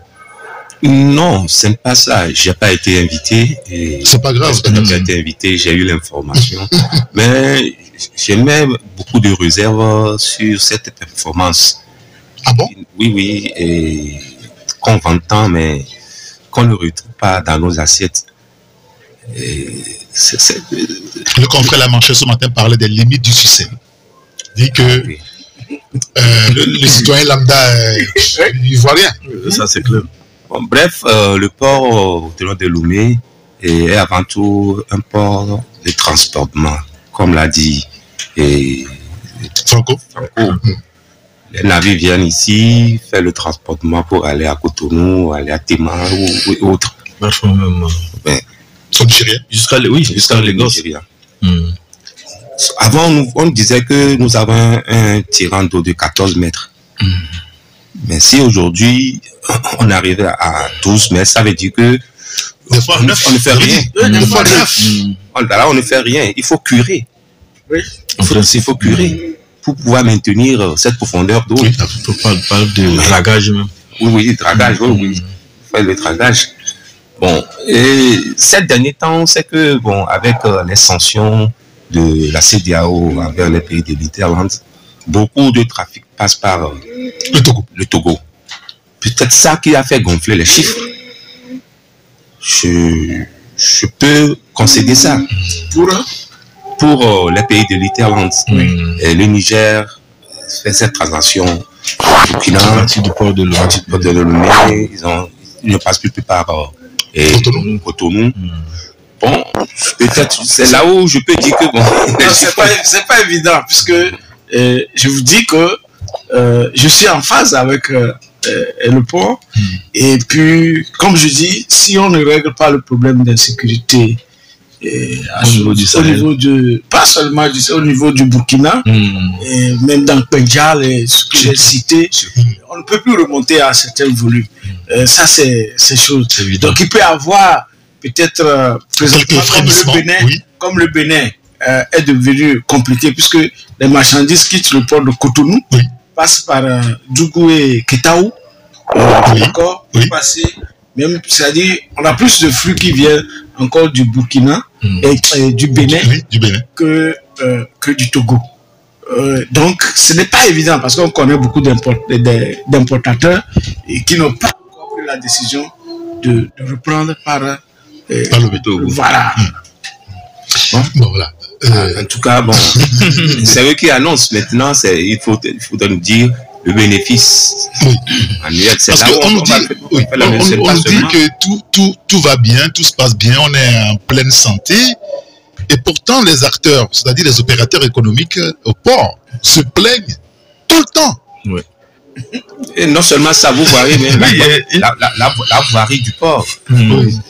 Non, c'est pas ça. J'ai pas été invité. C'est pas grave. Je n'ai pas été invité, j'ai eu l'information. Mais j'ai même beaucoup de réserves sur cette performance. Ah bon? Oui, et qu'on entend, mais qu'on ne retrouve pas dans nos assiettes. Le confrère La Manche ce matin parlait des limites du succès. Il dit que le citoyen lambda, il ne voit rien. Ça, c'est clair. Bon, bref, le port autonome de Lomé est avant tout un port de transportement, comme l'a dit Franco. Les navires viennent ici, faire le transportement pour aller à Cotonou, aller à Tema ou autres. Jusqu'à Lagos. Avant, on disait que nous avons un tirant d'eau de 14 mètres. Mais si aujourd'hui, on arrive à 12 mètres, ça veut dire que des fois, on ne fait rien. Là, on ne fait rien. Il faut curer. Oui. Il faut curer pour pouvoir maintenir cette profondeur d'eau. Oui, il faut parler de dragage même. Oui, dragage, oui. Il faire le dragage. Bon, et ces derniers temps, c'est que, bon, avec les sanctions de la CEDEAO envers les pays de l'Interland, beaucoup de trafic passe par le Togo. Peut-être ça qui a fait gonfler les chiffres. Je peux concéder ça. Pour les pays de l'Interland. Et le Niger fait cette transaction. Burkina, du port de Lomé, ils ne passent plus par Cotonou. Bon, peut-être c'est là où je peux dire que bon. C'est pas évident, puisque je vous dis que je suis en phase avec le port. Et puis, comme je dis, si on ne règle pas le problème d'insécurité au niveau de, pas seulement au niveau du Burkina, et même dans Pendjal et ce que j'ai cité, on ne peut plus remonter à certains volumes. Ça, c'est chose. Donc, il peut y avoir peut-être comme le Bénin est devenu compliqué, puisque les marchandises quittent le port de Cotonou, passent par Djougou et Ketaou, d'accord, passer, même, c'est-à-dire, on a plus de flux qui viennent encore du Burkina et du Bénin, que du Togo. Donc, ce n'est pas évident, parce qu'on connaît beaucoup d'importateurs qui n'ont pas encore pris la décision de reprendre par le Togo. Voilà. Bon, voilà. En tout cas, bon, c'est eux qui annoncent maintenant, il faut nous dire le bénéfice annuel. Parce qu'on nous dit, on nous dit que tout va bien, tout se passe bien, on est en pleine santé. Et pourtant, les acteurs, c'est-à-dire les opérateurs économiques au port, se plaignent tout le temps. Oui. Et non seulement ça, vous voyez, mais la voirie du port,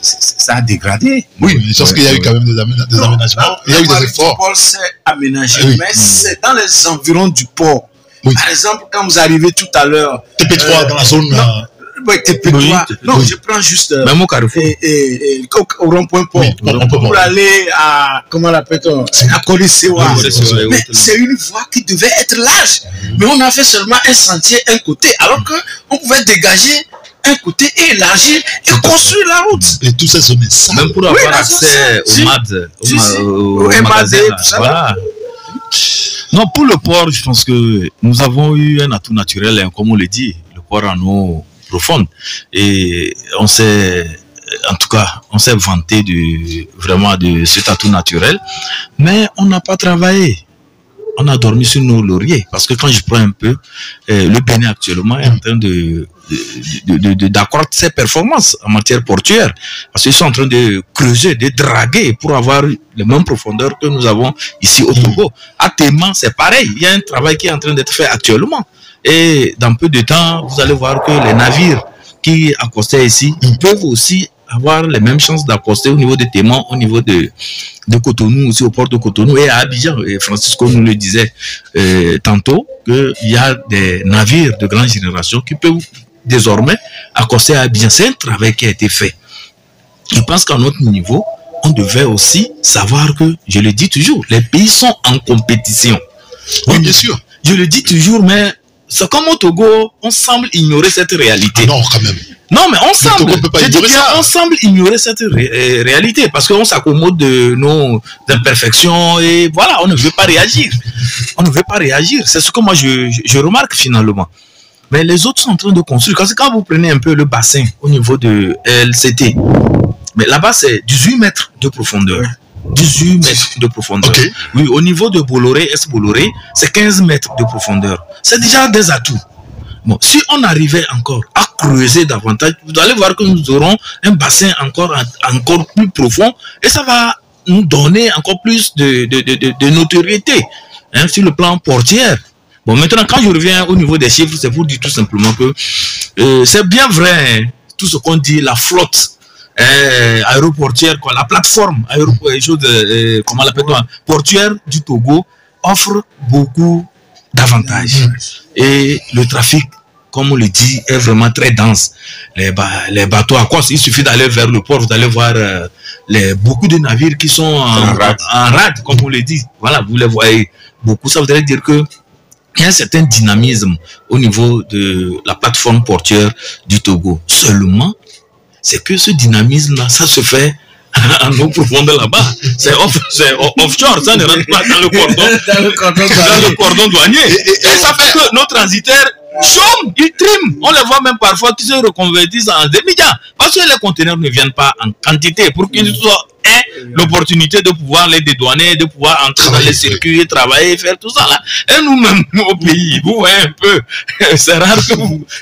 ça a dégradé. Oui, sauf qu'il y a eu quand même des aménagements. Il y a eu des efforts. Le port s'est aménagé, mais c'est dans les environs du port. Par exemple, quand vous arrivez tout à l'heure... TP3 dans la zone... Oui, TP3. Non, je prends juste... Même au Carrefour. Au rond-point port. Pour aller à... Comment l'appelle-t-on? À Colisewa. Mais c'est une voie qui devait être large. Mais on a fait seulement un sentier, un côté. Alors qu'on pouvait dégager un côté et élargir et construire la route. Et tout ça, c'est ça. Même pour avoir accès au magasin. Voilà. Non, pour le port, je pense que nous avons eu un atout naturel, hein, comme on le dit, le port en eau profonde. Et on s'est, en tout cas, on s'est vanté vraiment de cet atout naturel, mais on n'a pas travaillé. On a dormi sur nos lauriers, parce que quand je prends un peu, le Bénin actuellement est en train d'accroître ses performances en matière portuaire, parce qu'ils sont en train de creuser, de draguer pour avoir les mêmes profondeurs que nous avons ici au Togo. À Téman, c'est pareil, il y a un travail qui est en train d'être fait actuellement, et dans peu de temps, vous allez voir que les navires qui accostaient ici peuvent aussi avoir les mêmes chances d'accoster au niveau de Téman, au niveau de Cotonou, aussi au port de Cotonou et à Abidjan. Et Francisco nous le disait tantôt, qu'il y a des navires de grande génération qui peuvent désormais accoster à Abidjan. C'est un travail qui a été fait. Je pense qu'à notre niveau, on devait aussi savoir que, je le dis toujours, les pays sont en compétition. Oui, bien sûr. Je le dis toujours, mais c'est comme au Togo, on semble ignorer cette réalité. Ah non, quand même. Non, mais on semble ignorer cette réalité parce qu'on s'accommode de nos imperfections et voilà, on ne veut pas réagir. On ne veut pas réagir. C'est ce que moi je remarque finalement. Mais les autres sont en train de construire. Parce que quand vous prenez un peu le bassin au niveau de LCT, mais là-bas c'est 18 mètres de profondeur. 18 mètres de profondeur. Okay. Oui, au niveau de Bolloré, Est-Bolloré, c'est 15 mètres de profondeur. C'est déjà des atouts. Bon, si on arrivait encore à creuser davantage, vous allez voir que nous aurons un bassin encore plus profond et ça va nous donner encore plus de notoriété sur le plan portier. Bon, maintenant, quand je reviens au niveau des chiffres, c'est pour dire tout simplement que c'est bien vrai, tout ce qu'on dit, la flotte aéroportière, quoi, la plateforme comment l'appelle-t-on, portuaire du Togo offre beaucoup d'avantages. Et le trafic, comme on le dit, est vraiment très dense. Les bateaux à quoi il suffit d'aller vers le port, vous allez voir beaucoup de navires qui sont en rade, comme on le dit. Voilà, vous les voyez beaucoup. Ça voudrait dire que il y a un certain dynamisme au niveau de la plateforme portuaire du Togo. Seulement, c'est que ce dynamisme-là, ça se fait en eau profonde là-bas. C'est offshore, ça ne rentre pas dans le cordon douanier. Et ça fait que nos transitaires chôment, ils triment. On les voit même parfois qui se reconvertissent en des médias. Parce que les conteneurs ne viennent pas en quantité pour qu'ils aient l'opportunité de pouvoir les dédouaner, de pouvoir entrer dans les circuits, travailler, faire tout ça là. Et nous-mêmes, au pays, vous voyez un peu, c'est rare que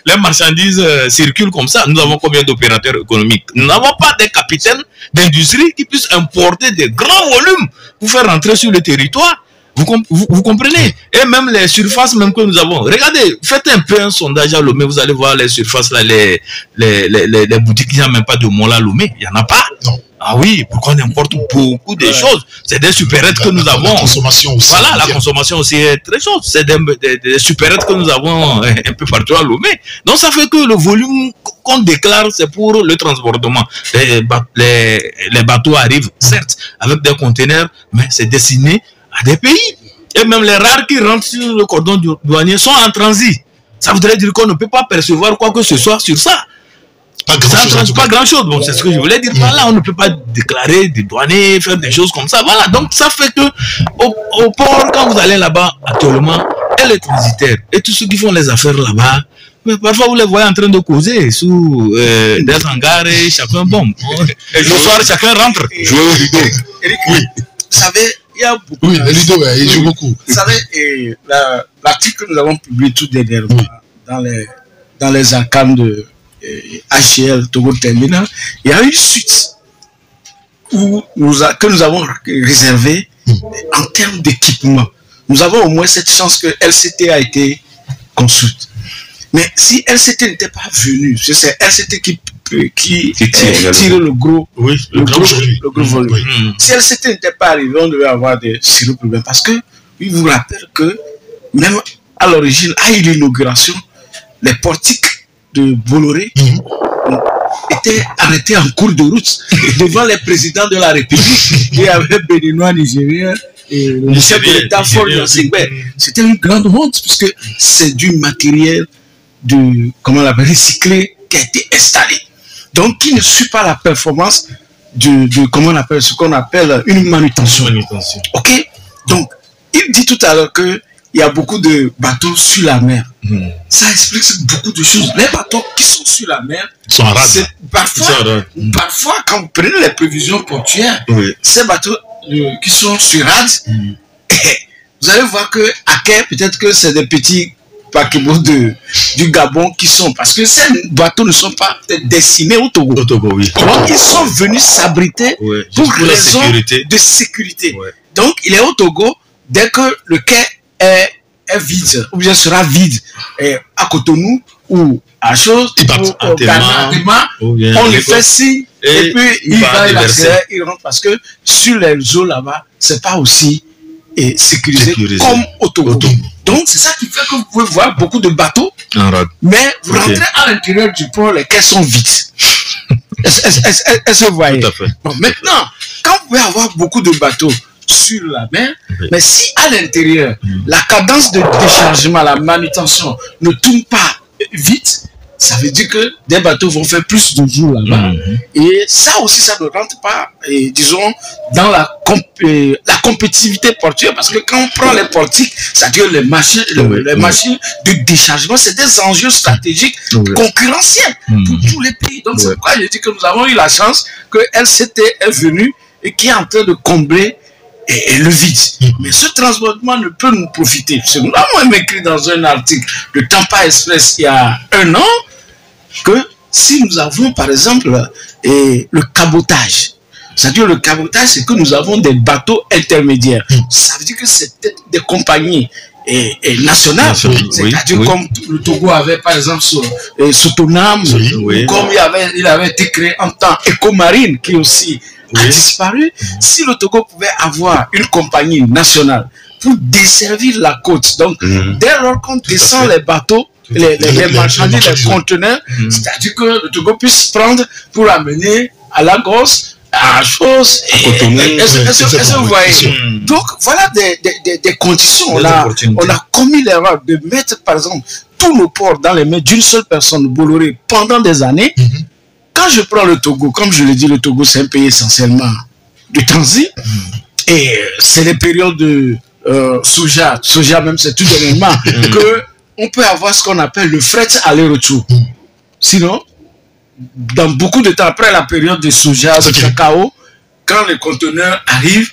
les marchandises circulent comme ça. Nous avons combien d'opérateurs économiques? Nous n'avons pas des capitaines d'industrie qui puissent importer des grands volumes pour faire rentrer sur le territoire. Vous comprenez? Et même les surfaces même que nous avons. Regardez, faites un peu un sondage à Lomé, vous allez voir les surfaces là, les boutiques, il n'y a même pas de Mola Lomé. Il n'y en a pas. Non. Ah oui, pourquoi on importe beaucoup de choses? C'est des supérettes que nous avons. La consommation aussi. Voilà, la consommation aussi est très chose. C'est des supérettes que nous avons un peu partout à Lomé. Donc ça fait que le volume qu'on déclare, c'est pour le transportement. Les bateaux arrivent, certes, avec des conteneurs, mais c'est destiné à des pays. Et même les rares qui rentrent sur le cordon douanier sont en transit. Ça voudrait dire qu'on ne peut pas percevoir quoi que ce soit sur ça. Pas grand chose. Bon, c'est ce que je voulais dire par là. On ne peut pas déclarer, dédouaner, faire des choses comme ça. Voilà. Donc ça fait que au port, quand vous allez là-bas actuellement, et les transitaires, et tous ceux qui font les affaires là-bas, mais parfois vous les voyez en train de causer sous des hangars et chacun bombe. Et le soir, chacun rentre. Jouer au rideau. Eric, oui. Vous savez, il y a beaucoup. Oui, le rideau, il joue beaucoup. Vous savez, l'article que nous avons publié tout dernièrement dans les arcanes de HL Togo Terminal, il y a une suite que nous avons réservée en termes d'équipement. Nous avons au moins cette chance que LCT a été construite. Mais si LCT n'était pas venu, c'est LCT qui tire le gros, le gros volume. Oui. Si LCT n'était pas arrivé, on devait avoir des sérieux problèmes. Parce que, il vous rappelle que, même à l'origine, à l'inauguration, les portiques de Bolloré étaient arrêtés en cours de route devant les présidents de la République. Il y avait Béninois, Nigériens, et le chef de l'État Fort Nassingbe. C'était une grande honte, puisque c'est du matériel recyclé qui a été installé. Donc, qui ne suit pas la performance ce qu'on appelle une manutention. Ok? Donc, il dit tout à l'heure qu'il y a beaucoup de bateaux sur la mer. Ça explique beaucoup de choses. Les bateaux qui sont sur la mer, sont en rade. Parfois, quand vous prenez les prévisions portuaires, ces bateaux qui sont sur rade, vous allez voir que à quai, peut-être que c'est des petits paquebots du Gabon qui sont, parce que ces bateaux ne sont pas destinés au Togo. Donc ils sont venus s'abriter pour raison de sécurité. Donc il est au Togo dès que le quai est vide, ou bien sera vide, à Cotonou ou à chose, au Ghana, on lui fait signe et puis il va il rentre, parce que sur les eaux là-bas, c'est pas aussi sécurisé comme au Togo. Donc c'est ça qui fait que vous pouvez voir beaucoup de bateaux, mais vous rentrez à l'intérieur du port, les quais sont vides. Est-ce que vous voyez? Bon, maintenant, quand vous pouvez avoir beaucoup de bateaux sur la mer, mais si à l'intérieur, la cadence de déchargement, la manutention ne tourne pas vite, ça veut dire que des bateaux vont faire plus de jours là-bas. Et ça aussi, ça ne rentre pas, disons, dans la compétitivité portuaire. Parce que quand on prend les portiques, c'est-à-dire les machines de déchargement, c'est des enjeux stratégiques concurrentiels pour tous les pays. Donc c'est pourquoi je dis que nous avons eu la chance que LCT est venu et qui est en train de combler le vide. Mais ce transportement ne peut nous profiter. C'est moi-même écrit dans un article de Tampa Express il y a 1 an que si nous avons par exemple le cabotage, c'est-à-dire le cabotage, c'est que nous avons des bateaux intermédiaires. Ça veut dire que c'est des compagnies nationales, c'est-à-dire comme le Togo avait par exemple Sotonam, comme il avait été créé en temps Ecomarine qui aussi a disparu. Si le Togo pouvait avoir une compagnie nationale pour desservir la côte, donc dès lors qu'on descend les bateaux, les marchandises, les conteneurs, c'est-à-dire que le Togo puisse prendre pour amener à Lagos, à chose, est-ce que vous voyez? Donc voilà des conditions. On a commis l'erreur de mettre par exemple tous nos ports dans les mains d'une seule personne, Bolloré, pendant des années. quand je prends le Togo, comme je l'ai dit, le Togo, c'est un pays essentiellement de transit. Et c'est les périodes de soja même, c'est tout dernièrement, que on peut avoir ce qu'on appelle le fret aller-retour. Sinon, dans beaucoup de temps, après la période de soja, de cacao, quand les conteneurs arrivent,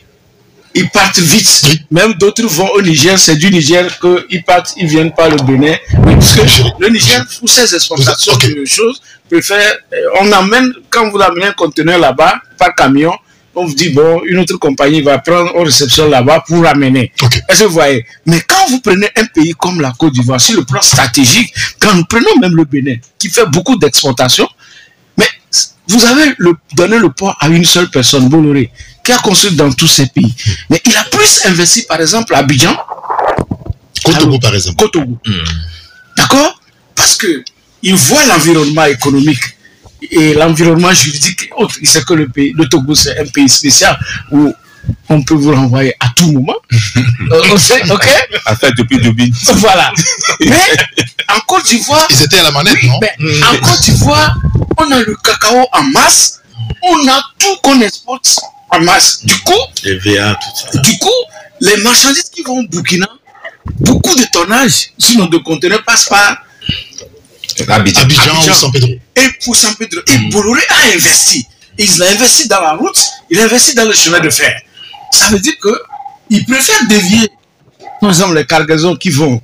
ils partent vite. Même d'autres vont au Niger, c'est du Niger qu'ils partent, ils viennent pas le Bénin. Parce que le Niger, pour ses exportations de choses, préfère, on amène, quand vous amenez un conteneur là-bas, par camion, on vous dit, bon, une autre compagnie va prendre aux réceptions là-bas pour ramener. Est-ce que vous voyez? Mais quand vous prenez un pays comme la Côte d'Ivoire, sur le plan stratégique, quand nous prenons même le Bénin, qui fait beaucoup d'exportations, mais vous avez donné le port à une seule personne, Bolloré, qui a construit dans tous ces pays. Mais il a plus investi, par exemple, à Abidjan. Kotogo, par exemple. Kotogo. D'accord? Parce que il voit l'environnement économique et l'environnement juridique et autres. Il sait que le Togo, c'est un pays spécial où on peut vous renvoyer à tout moment. On sait, ok? En fait, depuis 2000. Voilà. Mais en Côte d'Ivoire... Ils étaient à la manette, non? En Côte d'Ivoire, on a le cacao en masse. On a tout qu'on exporte en masse. Du coup, les VA, tout ça. Du coup, les marchandises qui vont au Burkina, beaucoup de tonnage, sinon de conteneurs, passent par Abidjan ou San Pedro. Et pour San Pedro. Et Bolloré a investi. Il a investi dans la route, il a investi dans le chemin de fer. Ça veut dire qu'il préfère dévier, par exemple, les cargaisons qui vont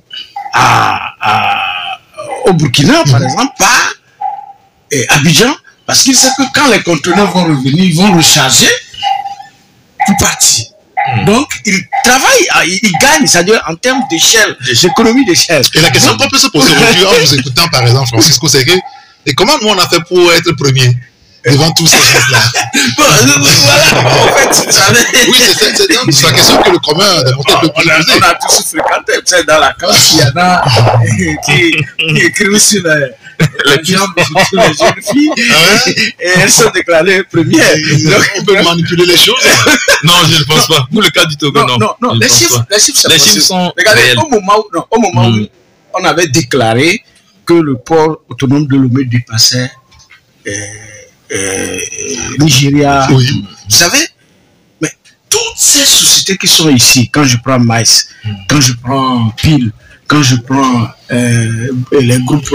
au Burkina, par exemple, par Abidjan, parce qu'il sait que quand les conteneurs vont revenir, ils vont recharger pour partir. Donc, il travaille, il gagne, c'est-à-dire en termes d'échelle, d'économie d'échelle. Et la question qu'on peut se poser aujourd'hui, en vous écoutant par exemple Francisco, c'est que, et comment nous on a fait pour être premier devant tous ces gens-là? Voilà, en fait, vous savez. Oui, c'est la question que le commun des mortels peut poser. On a tous fréquenté, tu sais, dans la classe, il y en a qui écrivent sur les jambes sur les jeunes filles, et elles sont déclarées premières. Donc, on peut manipuler les choses. Non, je ne pense pas. Pour le cas du Togo, non. Les chiffres sont regardez, réels. au moment où on avait déclaré que le port autonome de Lomé dépassait Nigeria. Oui. Vous savez, mais toutes ces sociétés qui sont ici, quand je prends Maïs, quand je prends Pile, quand je prends les groupes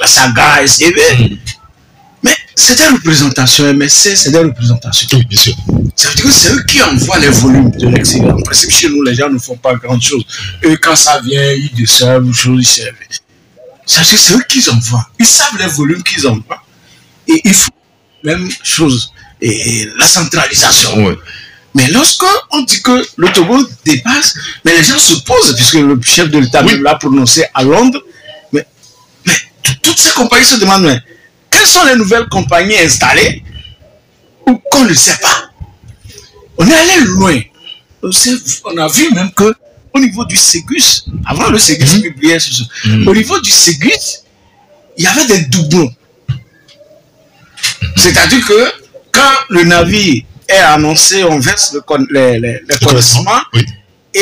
Saga, SDV, mais c'est des représentations, MSC, c'est des représentations. Oui, bien sûr. Ça veut dire que c'est eux qui envoient les volumes de l'extérieur. En principe, chez nous, les gens ne font pas grand chose. Et quand ça vient, ils desservent, ils servent. Ça veut dire que c'est eux qui envoient. Ils savent les volumes qu'ils envoient. Et il faut même chose. Et la centralisation. Oui. Mais lorsque on dit que le Togo dépasse, mais les gens se posent, puisque le chef de l'État même l'a prononcé à Londres, mais toutes ces compagnies se demandent, mais quelles sont les nouvelles compagnies installées ou qu'on ne sait pas? On est allé loin. On a vu même que au niveau du Ségus, avant le Ségus publiait au niveau du Ségus, il y avait des doublons. C'est-à-dire que quand le navire est annoncé, on verse les connaissements, et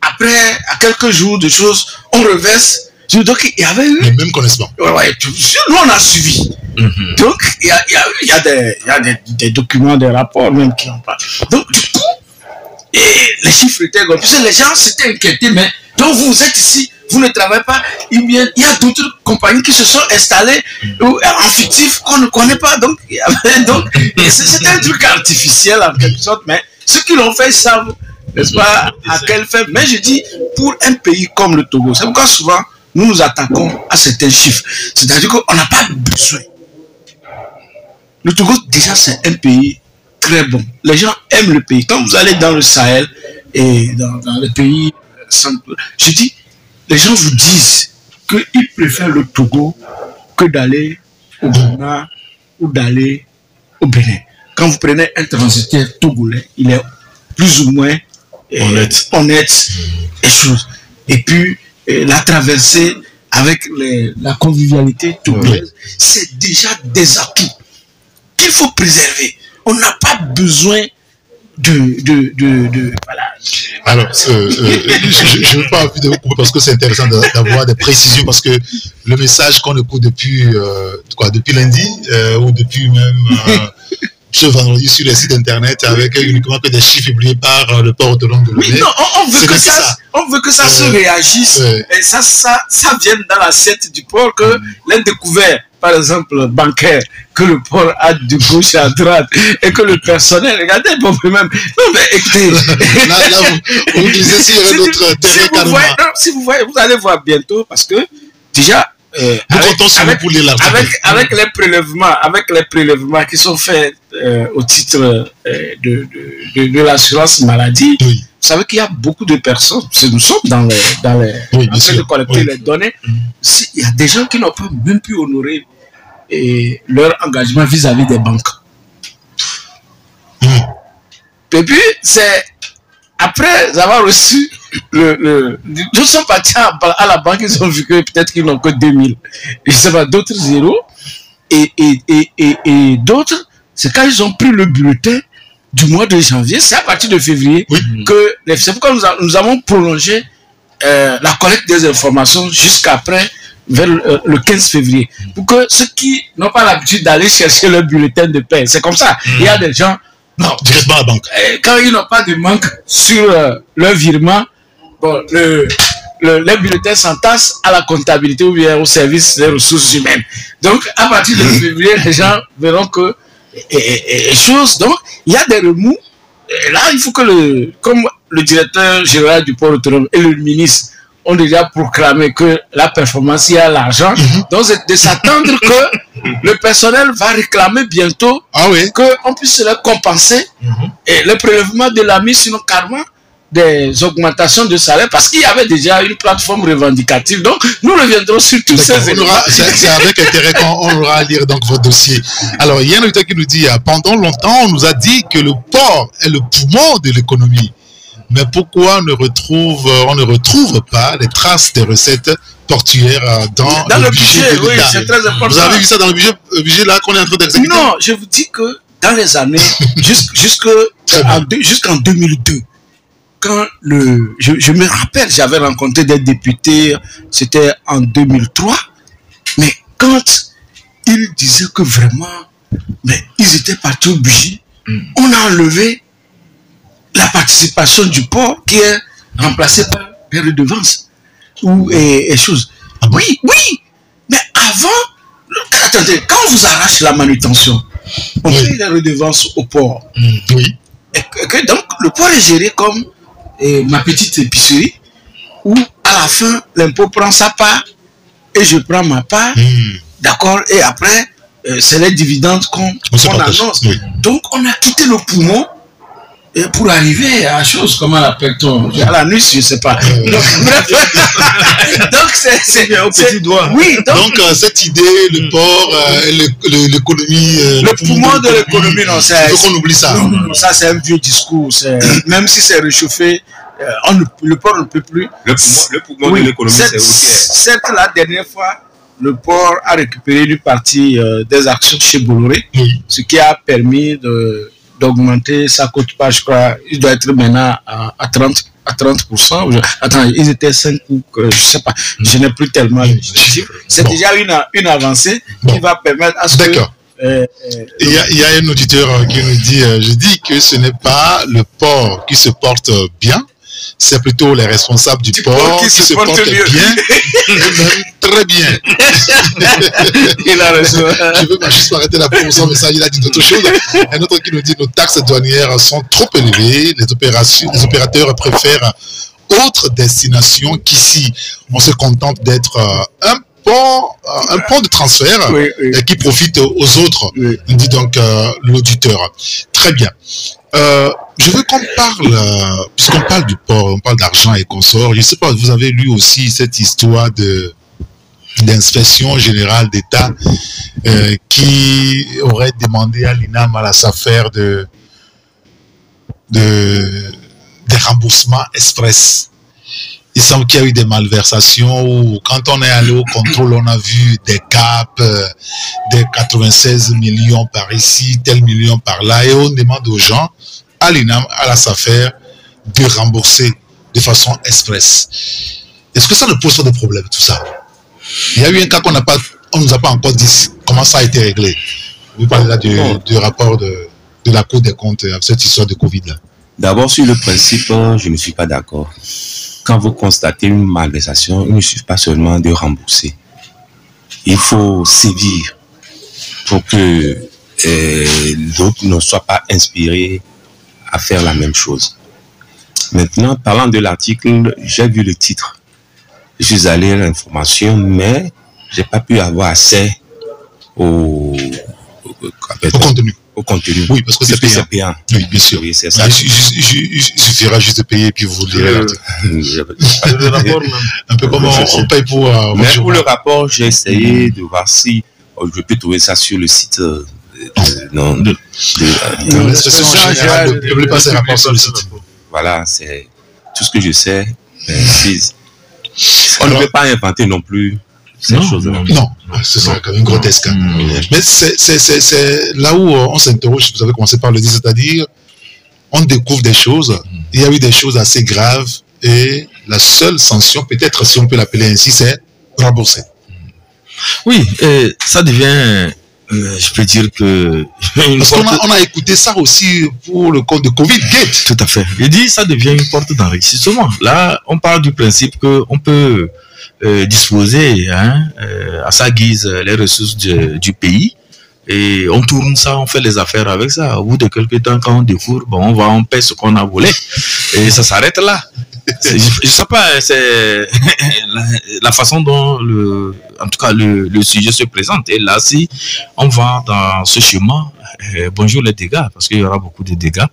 après, à quelques jours de choses, on reverse. Donc, il y avait eu... les mêmes connaissements. Ouais, nous, on a suivi. Donc, il y a des documents, des rapports même qui en parlent. Donc, du coup, et les chiffres étaient comme... Puisque les gens s'étaient inquiétés, mais donc vous êtes ici, vous ne travaillez pas. Il y a d'autres compagnies qui se sont installées en fictif qu'on ne connaît pas. Donc, c'était un truc artificiel en quelque sorte, mais ceux qui l'ont fait savent, n'est-ce pas, à quelle fin. Mais je dis, pour un pays comme le Togo, c'est pourquoi souvent nous nous attaquons à certains chiffres. C'est-à-dire qu'on n'a pas besoin. Le Togo, déjà, c'est un pays très bon. Les gens aiment le pays. Quand vous allez dans le Sahel et dans les pays centraux, je dis, les gens vous disent qu'ils préfèrent le Togo que d'aller au Ghana ou d'aller au Bénin. Quand vous prenez un transitaire togolais, il est plus ou moins honnête et chose. Et puis, la traversée avec la convivialité togolaise, c'est déjà des atouts qu'il faut préserver. On n'a pas besoin voilà. Alors, je n'ai pas envie de vous couper parce que c'est intéressant d'avoir des précisions parce que le message qu'on écoute depuis lundi ou depuis même ce vendredi sur les sites internet avec uniquement que des chiffres publiés par le port autonome de Lomé. Oui, non, on veut que ça se réagisse et ça vienne dans l'assiette du port, que les découvertes, par exemple, bancaires, que le port a de gauche à droite et que le personnel, regardez, bon, même, non, mais écoutez, là vous disiez s'il y avait d'autres terrains si vous voyez, vous allez voir bientôt parce que déjà, avec les prélèvements qui sont faits au titre de l'assurance maladie, oui. Vous savez qu'il y a beaucoup de personnes, nous sommes dans les oui, en train de collecter les données, il y a des gens qui n'ont pas même pu honorer leur engagement vis-à-vis des banques. Et puis, c'est après avoir reçu ils sont partis à la banque, ils ont vu que peut-être qu'ils n'ont que 2000. Je sais pas, d'autres zéros. Et d'autres, c'est quand ils ont pris le bulletin du mois de janvier, c'est à partir de février que c'est pourquoi nous avons prolongé la collecte des informations jusqu'après, vers le 15 février. Pour que ceux qui n'ont pas l'habitude d'aller chercher leur bulletin de paie, c'est comme ça. Il y a des gens, non, directement à la banque. Quand ils n'ont pas de manque sur leur virement, bon, les bulletins s'entassent à la comptabilité ou bien au service des ressources humaines. Donc, à partir de février, les gens verront que donc, il y a des remous. Et là, il faut que comme le directeur général du port autonome et le ministre ont déjà proclamé que la performance, il y a l'argent. Donc, c'est de s'attendre que le personnel va réclamer bientôt qu'on puisse leur compenser et le prélèvement de la mise, sinon carrément des augmentations de salaire, parce qu'il y avait déjà une plateforme revendicative. Donc, nous reviendrons sur tous ces éléments. C'est avec intérêt qu'on aura à lire donc votre dossier. Alors, il y a un auditeur qui nous dit, pendant longtemps, on nous a dit que le port est le poumon de l'économie. Mais pourquoi on ne retrouve pas les traces des recettes portuaires dans le budget de l'État? C'est très important. Vous avez vu ça dans le budget là qu'on est en train d'exécuter? Non, je vous dis que dans les années, jusqu'en 2002, quand je me rappelle, j'avais rencontré des députés, c'était en 2003, mais quand ils disaient que vraiment, mais ils étaient partis au budget, on a enlevé la participation du port qui est remplacée par les redevances et choses. Oui, mais avant, attendez, quand on vous arrache la manutention, on fait les redevances au port. Et donc, le port est géré comme ma petite épicerie, où à la fin, l'impôt prend sa part et je prends ma part, d'accord, et après, c'est les dividendes qu'on annonce. Donc, on a quitté le poumon pour arriver à la chose, comment l'appelle-t-on? À la nuit, je ne sais pas. Donc, c'est au petit doigt. Oui, donc cette idée, le port, l'économie. Le poumon de l'économie, non, c'est. Il faut qu'on oublie ça. Non, ça, c'est un vieux discours. Même si c'est réchauffé, le port ne peut plus. Le poumon de l'économie, c'est routière. Certes, la dernière fois, le port a récupéré une partie des actions chez Bolloré, ce qui a permis d'augmenter sa cote-part, je crois, il doit être maintenant à 30%. Attends, ils étaient 5 ou je ne sais pas, je n'ai plus tellement de chiffres. C'est déjà une avancée qui va permettre à ce que... D'accord. Il y a un auditeur qui nous dit, je dis que ce n'est pas le port qui se porte bien, c'est plutôt les responsables du port qui se portent bien, et même très bien. Il a raison. Je veux juste m'arrêter là pour son message, il a dit d'autres choses. Un autre qui nous dit, nos taxes douanières sont trop élevées, les opérateurs préfèrent autre destination qu'ici. On se contente d'être un pont de transfert qui profite aux autres, dit donc l'auditeur. Très bien. Je veux qu'on parle, puisqu'on parle du port, on parle d'argent et consorts, je ne sais pas, vous avez lu aussi cette histoire d'inspection générale d'État qui aurait demandé à l'INAM, à la SAFER des remboursements express. Il semble qu'il y a eu des malversations où, quand on est allé au contrôle, on a vu des caps, des 96 millions par ici, tel million par là, et on demande aux gens, à l'INAM, à la SAFER, de rembourser de façon express. Est-ce que ça ne pose pas de problème, tout ça? Il y a eu un cas on ne nous a pas encore dit comment ça a été réglé. Vous parlez là du rapport de la Cour des comptes avec cette histoire de Covid là. D'abord, sur le principe, je ne suis pas d'accord. Quand vous constatez une malversation, il ne suffit pas seulement de rembourser. Il faut sévir pour que l'autre ne soit pas inspiré à faire la même chose. Maintenant, parlant de l'article, j'ai vu le titre. Je suis allé à l'information, mais j'ai pas pu avoir accès au contenu. Au contenu. Oui, parce que c'est payant. Oui, bien sûr. Oui, c'est ça. Il suffira juste de payer et puis vous lirez l'article. Le rapport, un peu comme on paye pour... mais pour le rapport, j'ai essayé de voir si je peux trouver ça sur le site l'inspection générale ne publie pas ses rapports sur le site. Voilà, c'est tout ce que je sais. On ne peut pas inventer non plus ces choses-là. Non, ce serait quand même grotesque. Mais c'est là où on s'interroge, vous avez commencé par le dire, c'est-à-dire on découvre des choses, il y a eu des choses assez graves et la seule sanction, peut-être si on peut l'appeler ainsi, c'est rembourser. Oui, ça devient... je peux dire que... Parce qu'on a écouté ça aussi pour le compte de Covid-Gate. Tout à fait. Je dis ça devient une porte d'enrichissement. Là, on parle du principe qu'on peut disposer à sa guise les ressources du pays et on tourne ça, on fait les affaires avec ça. Au bout de quelques temps, quand on découvre, bon, on paie ce qu'on a volé et ça s'arrête là. Je sais pas, c'est la façon dont en tout cas le sujet se présente. Et là, si on va dans ce chemin, bonjour les dégâts, parce qu'il y aura beaucoup de dégâts.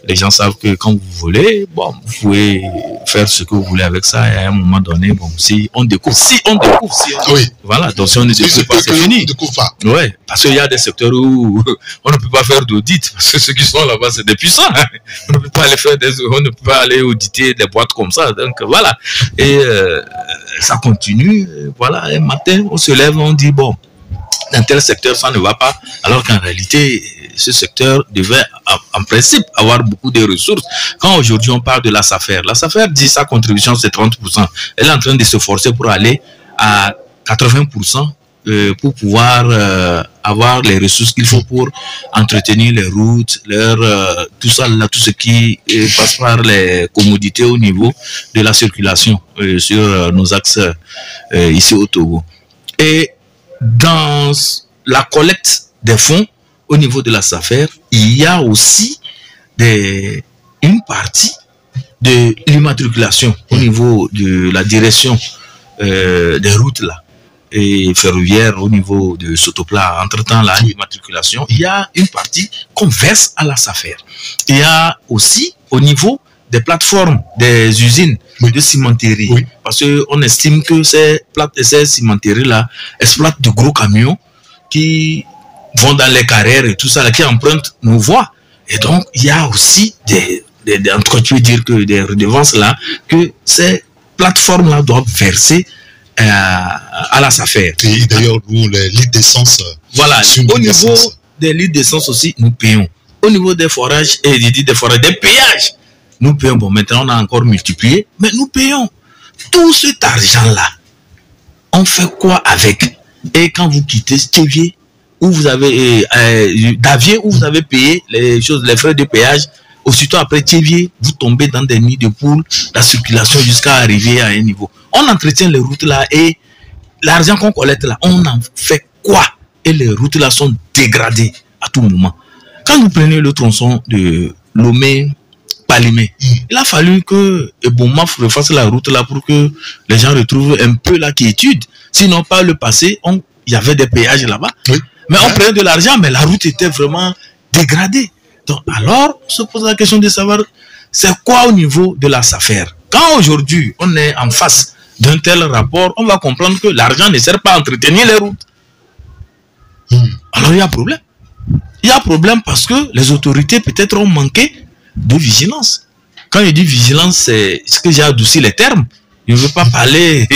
Les gens savent que quand vous volez, bon, vous pouvez faire ce que vous voulez avec ça. Et à un moment donné, bon, si on découvre, oui. Voilà, donc si on ne découvre pas, c'est fini. Ouais, parce qu'il y a des secteurs où on ne peut pas faire d'audit, parce que ceux qui sont là-bas, c'est des puissants. Hein. On ne peut pas aller on ne peut pas aller auditer des boîtes comme ça. Donc voilà. Et ça continue. Voilà, un matin, on se lève, on dit bon, dans tel secteur, ça ne va pas, alors qu'en réalité, ce secteur devait, en principe, avoir beaucoup de ressources. Quand aujourd'hui, on parle de la SAFER dit sa contribution, c'est 30%. Elle est en train de se forcer pour aller à 80% pour pouvoir avoir les ressources qu'il faut pour entretenir les routes, tout ça, là, tout ce qui passe par les commodités au niveau de la circulation sur nos axes ici au Togo. Et dans la collecte des fonds au niveau de la SAFER, il y a aussi une partie de l'immatriculation au niveau de la direction des routes là et ferroviaires au niveau de Sotopla. Entre-temps, là, l'immatriculation, il y a une partie qu'on verse à la SAFER. Il y a aussi au niveau des plateformes, des usines de cimenterie. Oui. Parce qu'on estime que ces cimenteries-là exploitent de gros camions qui vont dans les carrières et tout ça, là, qui empruntent nos voies. Et donc, il y a aussi en tout cas, tu veux dire que des redevances là, que ces plateformes-là doivent verser à la SAFER. Et d'ailleurs, nous, les litres d'essence... Voilà, au niveau des litres d'essence aussi, nous payons. Au niveau des forages, des péages, nous payons. Bon, maintenant, on a encore multiplié, mais nous payons. Tout cet argent-là, on fait quoi avec? Et quand vous quittez Tchévier, où vous avez Davier, où vous avez payé les frais de péage, aussitôt après Tchévier, vous tombez dans des nids de poules, la circulation jusqu'à arriver à un niveau. On entretient les routes là et l'argent qu'on collecte là, on en fait quoi? Et les routes là sont dégradées à tout moment. Quand vous prenez le tronçon de Lomé-Palimé, il a fallu que Ebomaf refasse la route là pour que les gens retrouvent un peu la quiétude. Sinon, par le passé, il y avait des péages là-bas. Oui. Mais on prenait de l'argent, mais la route était vraiment dégradée. Donc, alors, on se pose la question de savoir c'est quoi au niveau de la SAFER. Quand aujourd'hui, on est en face d'un tel rapport, on va comprendre que l'argent ne sert pas à entretenir les routes. Alors, il y a problème. Il y a problème parce que les autorités peut-être ont manqué de vigilance. Quand je dis vigilance, c'est ce que j'ai adouci les termes. Je ne veux pas parler,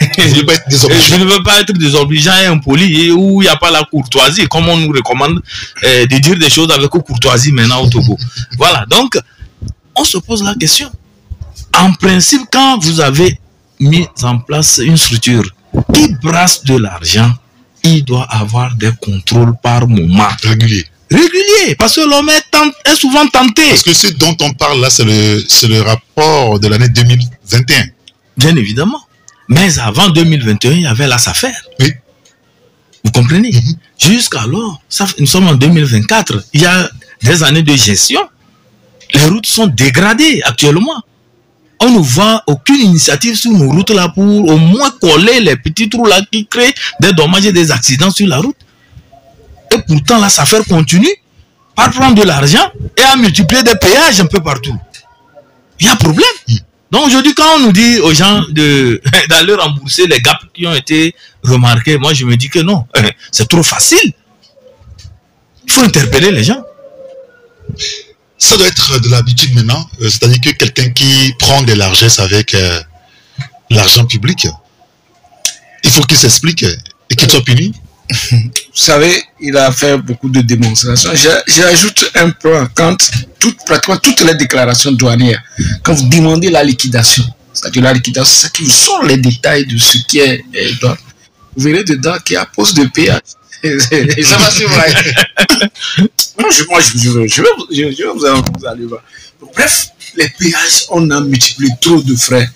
je ne veux pas être désobligeant et impoli où il n'y a pas la courtoisie, comme on nous recommande de dire des choses avec courtoisie maintenant au Togo. Voilà, donc on se pose la question. En principe, quand vous avez mis en place une structure qui brasse de l'argent, il doit avoir des contrôles par moment. Régulier, parce que l'homme est souvent tenté. Parce que ce dont on parle là, c'est le rapport de l'année 2021. Bien évidemment. Mais avant 2021, il y avait la SAFER. Oui. Vous comprenez? Jusqu'alors, nous sommes en 2024. Il y a des années de gestion. Les routes sont dégradées actuellement. On ne voit aucune initiative sur nos routes là pour au moins coller les petits trous là qui créent des dommages et des accidents sur la route. Et pourtant, la SAFER continue par prendre de l'argent et à multiplier des péages un peu partout. Il y a problème. Donc aujourd'hui, quand on nous dit aux gens d'aller rembourser les gaps qui ont été remarqués, moi je me dis que non, c'est trop facile. Il faut interpeller les gens. Ça doit être de l'habitude maintenant, c'est-à-dire que quelqu'un qui prend des largesses avec l'argent public, il faut qu'il s'explique et qu'il soit puni. Vous savez, il a fait beaucoup de démonstrations. J'ajoute un point, quand pratiquement toutes les déclarations douanières, quand vous demandez la liquidation, c'est-à-dire la liquidation, c'est qui vous sort les détails de ce qui est douane. Vous verrez dedans qu'il y a poste de péage. Ça va suivre. Moi, je vais vous aller voir. Donc, bref, les péages, on a multiplié trop de frais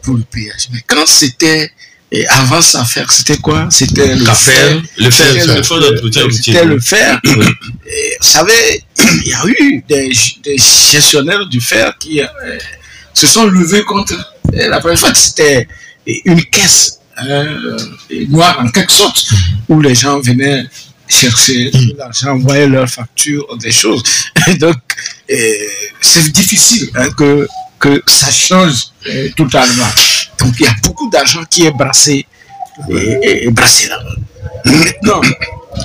pour le péage. Mais quand c'était avant ça faire, c'était quoi? C'était le fer. C'était le fer. Vous savez, il y a eu des gestionnaires du fer qui se sont levés contre. La première fois, c'était une caisse noire en quelque sorte, où les gens venaient chercher de l'argent, envoyer leurs factures, des choses. Et donc, c'est difficile que ça change totalement. Donc, il y a beaucoup d'argent qui est brassé là. Maintenant,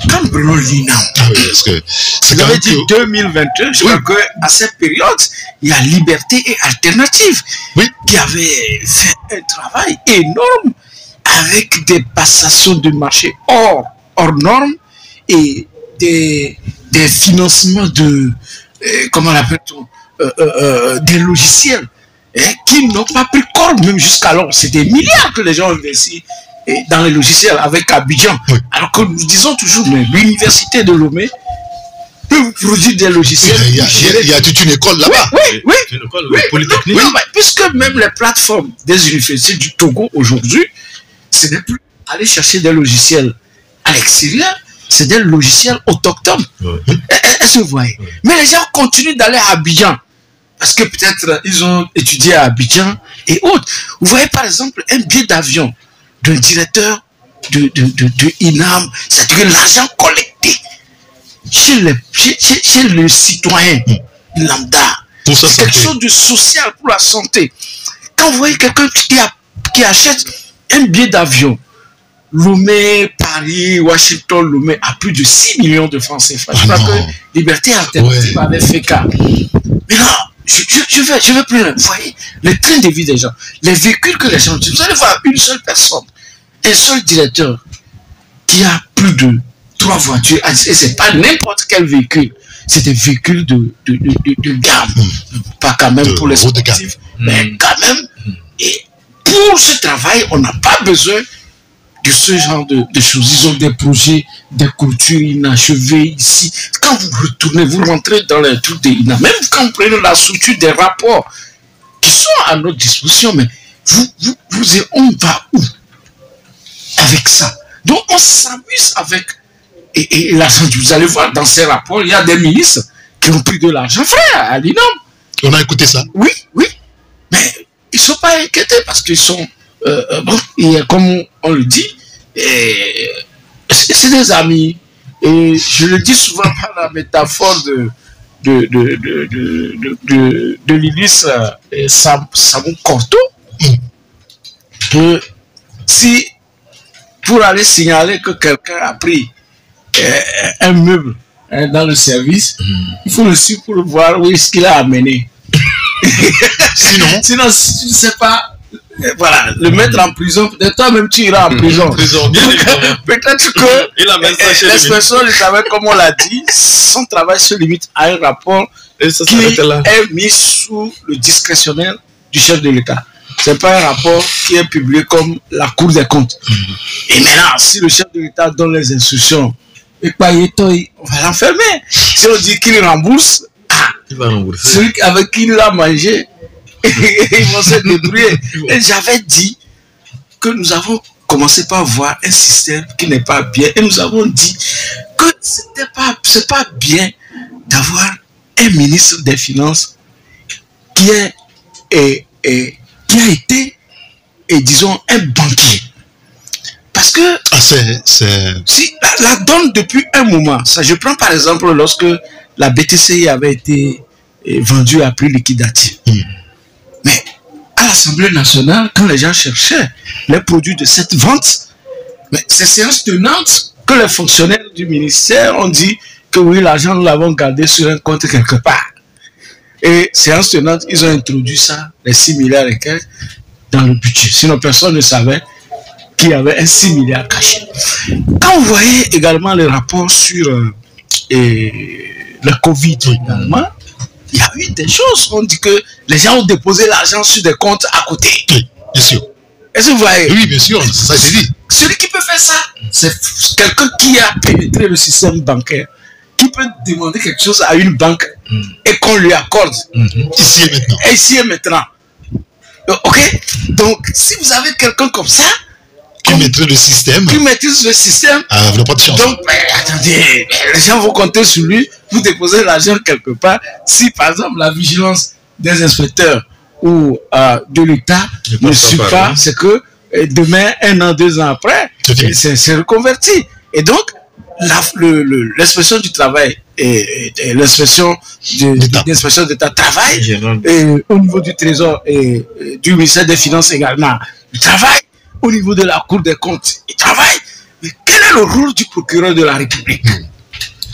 quand nous prenons l'INAM, vous avez dit 2021, je crois qu'à cette période, il y a Liberté et Alternative qui avait fait un travail énorme avec des passations de marché hors normes et des financements de, comment l'appelle-t-on, des logiciels qui n'ont pas pris corps même jusqu'alors. C'est des milliards que les gens ont investi dans les logiciels avec Abidjan. Alors que nous disons toujours, mais l'université de Lomé peut produire des logiciels. Il y a toute une école là-bas. Oui. Une école polytechnique. Oui, puisque même les plateformes des universités du Togo aujourd'hui, ce n'est plus aller chercher des logiciels à l'extérieur, c'est des logiciels autochtones. Est-ce que vous voyez? Mais les gens continuent d'aller à Abidjan. Parce que peut-être ils ont étudié à Abidjan et autres. Vous voyez par exemple un billet d'avion d'un directeur de INAM, c'est-à-dire l'argent collecté chez le citoyen lambda. C'est quelque chose de social pour la santé. Quand vous voyez quelqu'un qui achète un billet d'avion, Lomé, Paris, Washington, Lomé, à plus de 6 millions de francs CFA. Je crois que Liberté Alternative avait fait cas. Mais non, je vais plus loin. Vous voyez, le train de vie des gens, les véhicules que les gens utilisent. Vous allez voir une seule personne, un seul directeur qui a plus de 3 voitures. Et c'est pas n'importe quel véhicule. C'est des véhicules de gamme. Pas quand même pour les sportifs, mais quand même. Et pour ce travail, on n'a pas besoin de ce genre de choses. Ils ont des projets, des cultures inachevées ici. Quand vous retournez, vous rentrez dans les trucs des INA, même quand vous prenez la structure des rapports qui sont à notre disposition, mais on va où avec ça? Donc on s'amuse avec et l'argent. Vous allez voir dans ces rapports, il y a des ministres qui ont pris de l'argent frère à l'INAM. On a écouté ça. Oui, mais ils ne sont pas inquiétés parce qu'ils sont et comme on le dit, c'est des amis. Et je le dis souvent par la métaphore de Lilis Samou Korto, que si pour aller signaler que quelqu'un a pris un meuble dans le service, il faut le suivre pour voir où est-ce qu'il a amené. Sinon, si tu ne sais pas voilà, le mettre en prison, peut-être toi-même tu iras en prison. Bien évidemment. Peut-être que Il amène ça chez lui. l'expression du travail, comme on l'a dit, son travail se limite à un rapport Et ça qui s'arrête là. est mis sous le discrétionnel du chef de l'État. C'est pas un rapport qui est publié comme la Cour des comptes. Et maintenant, si le chef de l'État donne les instructions, et pas on va l'enfermer. Si on dit qu'il rembourse, Il va rembourser. celui avec qui il a mangé, ils vont se débrouiller. Et j'avais dit que nous avons commencé par voir un système qui n'est pas bien. Et nous avons dit que c'est pas bien d'avoir un ministre des Finances qui a été, et disons, un banquier. Parce que si la donne depuis un moment, ça, je prends par exemple lorsque la BTCI avait été vendue à prix liquidatif. Mais à l'Assemblée nationale, quand les gens cherchaient les produits de cette vente, mais c'est séance tenante que les fonctionnaires du ministère ont dit que oui, l'argent nous l'avons gardé sur un compte quelque part. Et séance tenante, ils ont introduit ça, les 6 milliards et quelques, dans le budget. Sinon, personne ne savait qu'il y avait un 6 milliards caché. Quand vous voyez également les rapports sur le Covid également, il y a eu des choses. On dit que les gens ont déposé l'argent sur des comptes à côté. Oui, bien sûr. Est-ce que vous voyez? Oui, bien sûr, ça a été dit. Celui qui peut faire ça, c'est quelqu'un qui a pénétré le système bancaire, qui peut demander quelque chose à une banque et qu'on lui accorde. Ici et maintenant. Et ici et maintenant. Ok? Donc, si vous avez quelqu'un comme ça, Qui maîtrise le système. qui maîtrise le système, Ah, vous n'avez pas de chance. donc, mais attendez, les gens vont compter sur lui, vous déposez l'argent quelque part. Si par exemple la vigilance des inspecteurs ou de l'État ne suit pas, c'est que demain, 1 an, 2 ans après, c'est reconverti. Et donc, l'expression du travail et l'inspection d'État travaille au niveau du Trésor et du ministère des Finances également. Il travaille au niveau de la Cour des comptes. Il travaille. Mais quel est le rôle du procureur de la République?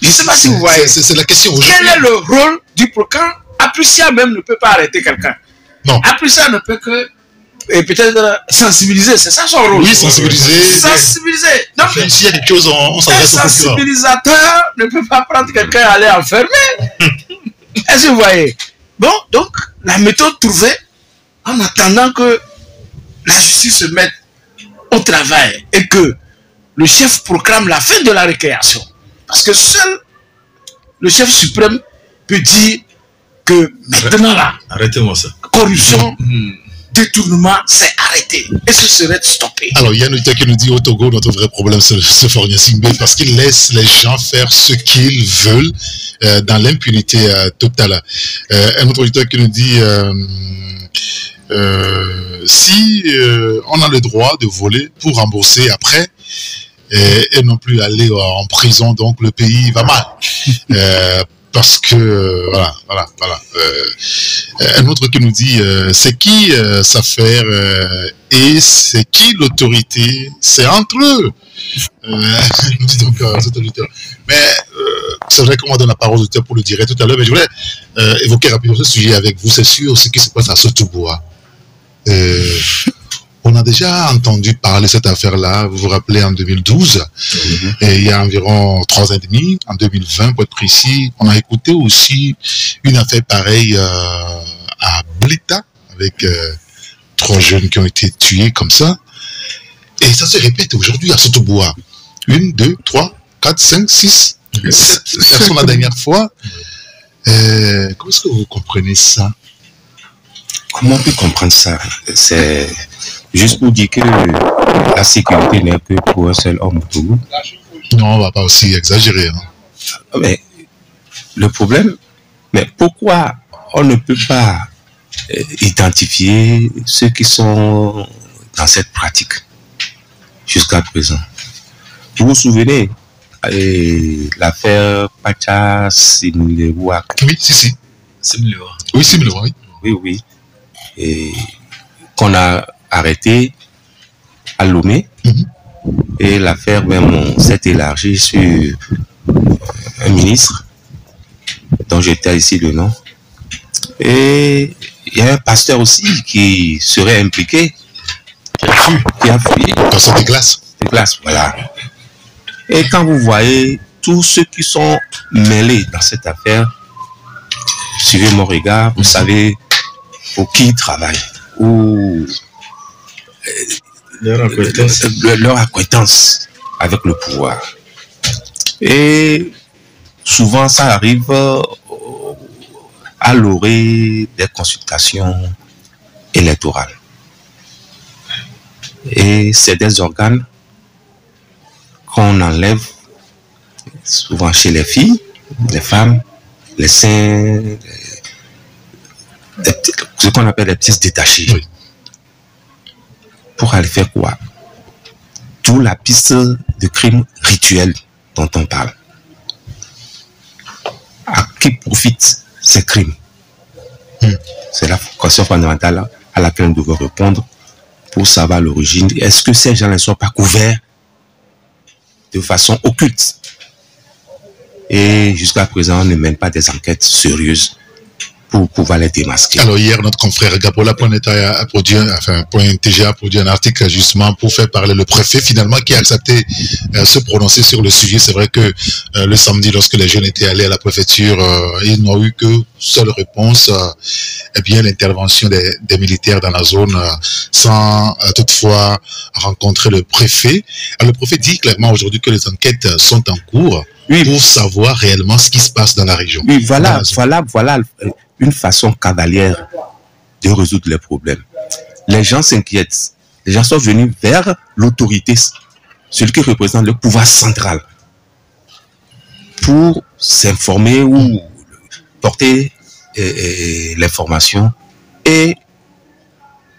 Je ne sais pas si vous voyez. C'est la question aujourd'hui. Quel est le rôle du procureur? Aprucia même ne peut pas arrêter quelqu'un. Non. Aprucia ne peut que peut-être sensibiliser, c'est ça son rôle. Oui, sensibiliser. Sensibiliser. Donc, s'il y a quelque chose, on s'adresse au un procureur. sensibilisateur ne peut pas prendre quelqu'un et aller enfermer. Est-ce que vous voyez? Bon, donc, la méthode trouvée, en attendant que la justice se mette au travail et que le chef proclame la fin de la récréation. Parce que seul le chef suprême peut dire que maintenant là, Arrêtez-moi ça. corruption, détournement, c'est arrêté. Et ce serait stoppé. Alors, il y a un auditeur qui nous dit au Togo, notre vrai problème, c'est Fornia Singbe, parce qu'il laisse les gens faire ce qu'ils veulent dans l'impunité totale. Un autre auditeur qui nous dit si on a le droit de voler pour rembourser après et non plus aller en prison, donc le pays va mal. Parce que voilà. Un autre qui nous dit c'est qui sa affaire et c'est qui l'autorité, c'est entre eux. Nous dit donc cet auditeur. Mais c'est vrai qu'on va donner la parole aux auditeurs pour le dire tout à l'heure, mais je voulais évoquer rapidement ce sujet avec vous. C'est sûr ce qui se passe à Sotoboa. On a déjà entendu parler de cette affaire-là, vous vous rappelez, en 2012, et il y a environ 3 ans et demi, en 2020 pour être précis, on a écouté aussi une affaire pareille à Blita, avec 3 jeunes qui ont été tués comme ça, et ça se répète aujourd'hui à Sotoboa. 1, 2, 3, 4, 5, 6, 7 personnes la dernière fois. Comment est-ce que vous comprenez ça? Comment on peut comprendre ça? C'est juste pour dire que la sécurité n'est que pour un seul homme. Non, on va pas aussi exagérer. Hein. Mais le problème, mais pourquoi on ne peut pas identifier ceux qui sont dans cette pratique jusqu'à présent? Vous vous souvenez l'affaire Pacha Similewa? Oui, si. Similewa. Oui, Similewa, oui. Oui. Et qu'on a arrêté à Lomé, et l'affaire même s'est élargie sur un ministre dont j'étais ici le nom, et il y a un pasteur aussi qui serait impliqué qui a fui. Quand c'est des glaces. Des glaces, voilà. Et quand vous voyez tous ceux qui sont mêlés dans cette affaire, suivez mon regard, vous savez pour qui ils travaillent, ou leur acquaintance avec le pouvoir. Et souvent, ça arrive à l'orée des consultations électorales. Et c'est des organes qu'on enlève souvent chez les filles, les femmes, les seins, ce qu'on appelle les pièces détachées. Oui. Pour aller faire quoi? D'où la piste de crime rituel dont on parle. À qui profitent ces crimes? C'est la question fondamentale à laquelle nous devons répondre pour savoir l'origine. Est-ce que ces gens ne sont pas couverts de façon occulte? Et jusqu'à présent, on ne mène pas des enquêtes sérieuses pour pouvoir les démasquer. Alors hier, notre confrère Gabola TGA a produit un article justement pour faire parler le préfet finalement qui a accepté se prononcer sur le sujet. C'est vrai que le samedi, lorsque les jeunes étaient allés à la préfecture, ils n'ont eu que seule réponse, eh bien l'intervention des militaires dans la zone sans toutefois rencontrer le préfet. Alors, le préfet dit clairement aujourd'hui que les enquêtes sont en cours pour savoir réellement ce qui se passe dans la région. Oui, voilà une façon cavalière de résoudre les problèmes. Les gens s'inquiètent. Les gens sont venus vers l'autorité, celui qui représente le pouvoir central, pour s'informer ou porter l'information et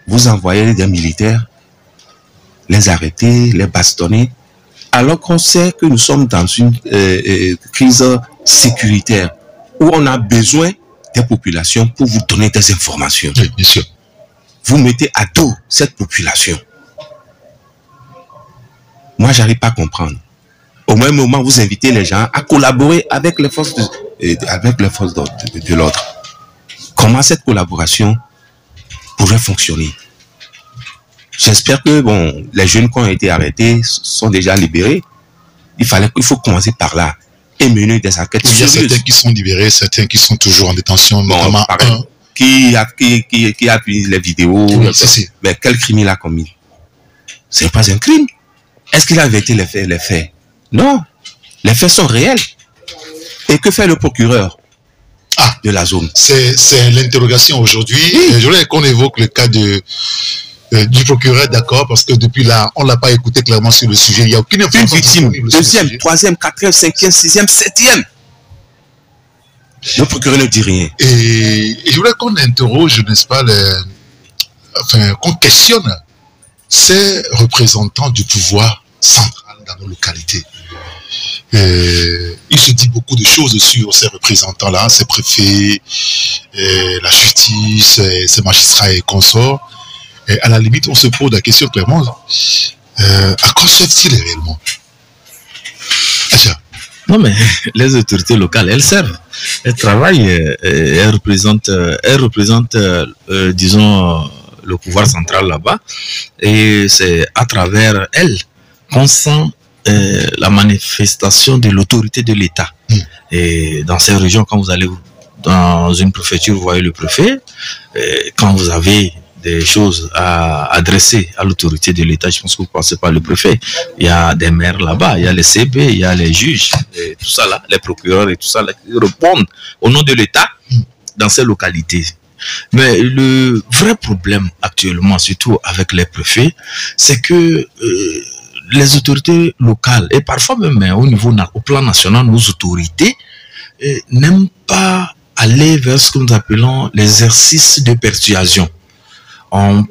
vous envoyer des militaires, les arrêter, les bastonner, alors qu'on sait que nous sommes dans une crise sécuritaire où on a besoin des populations pour vous donner des informations. Oui, bien sûr. Vous mettez à dos cette population. Moi, j'arrive pas à comprendre. Au même moment, vous invitez les gens à collaborer avec les forces de l'ordre. Comment cette collaboration pourrait fonctionner? J'espère que les jeunes qui ont été arrêtés sont déjà libérés. Il faut commencer par là et mener des enquêtes. Il y a certains qui sont libérés, certains qui sont toujours en détention, notamment un qui a pris les vidéos. Oui, mais quel crime il a commis? C'est pas un crime. Est-ce qu'il a vérité les faits? Non. Les faits sont réels. Et que fait le procureur de la zone? C'est l'interrogation aujourd'hui. Je voudrais qu'on évoque le cas du procureur, d'accord, parce que depuis là, on ne l'a pas écouté clairement sur le sujet. Il n'y a aucune information. Une victime, deuxième, troisième, quatrième, cinquième, sixième, septième. Le procureur ne dit rien. Et je voudrais qu'on interroge, n'est-ce pas, qu'on questionne ces représentants du pouvoir central dans nos localités. Il se dit beaucoup de choses sur ces représentants-là, ces préfets, la justice, ces magistrats et consorts. Et à la limite, on se pose la question clairement, à quoi servent-ils réellement? Non, mais les autorités locales, elles servent. Elles travaillent, elles représentent disons, le pouvoir central là-bas. Et c'est à travers elles qu'on sent la manifestation de l'autorité de l'État. Et dans ces régions, quand vous allez dans une préfecture, vous voyez le préfet. Et quand vous avez des choses à adresser à l'autorité de l'État, je pense que vous ne passez pas le préfet. Il y a des maires là-bas, il y a les CB, il y a les juges, et tout ça là, les procureurs et tout ça là, qui répondent au nom de l'État dans ces localités. Mais le vrai problème actuellement, surtout avec les préfets, c'est que les autorités locales, et parfois même au plan national, nos autorités n'aiment pas aller vers ce que nous appelons l'exercice de persuasion. On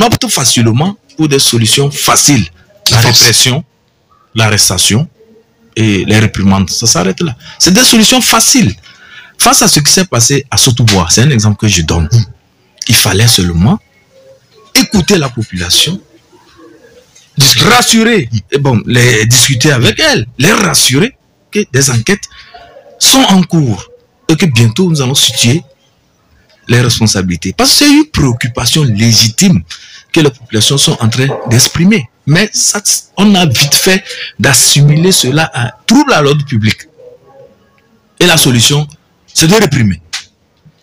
opte facilement pour des solutions faciles. La répression, l'arrestation et les réprimandes. Ça s'arrête là. C'est des solutions faciles. Face à ce qui s'est passé à Sotobois, c'est un exemple que je donne. Il fallait seulement écouter la population, rassurer, et discuter avec elle, les rassurer que des enquêtes sont en cours et que bientôt nous allons situer les responsabilités. Parce que c'est une préoccupation légitime que les populations sont en train d'exprimer. Mais ça, on a vite fait d'assimiler cela à trouble à l'ordre public. Et la solution, c'est de réprimer.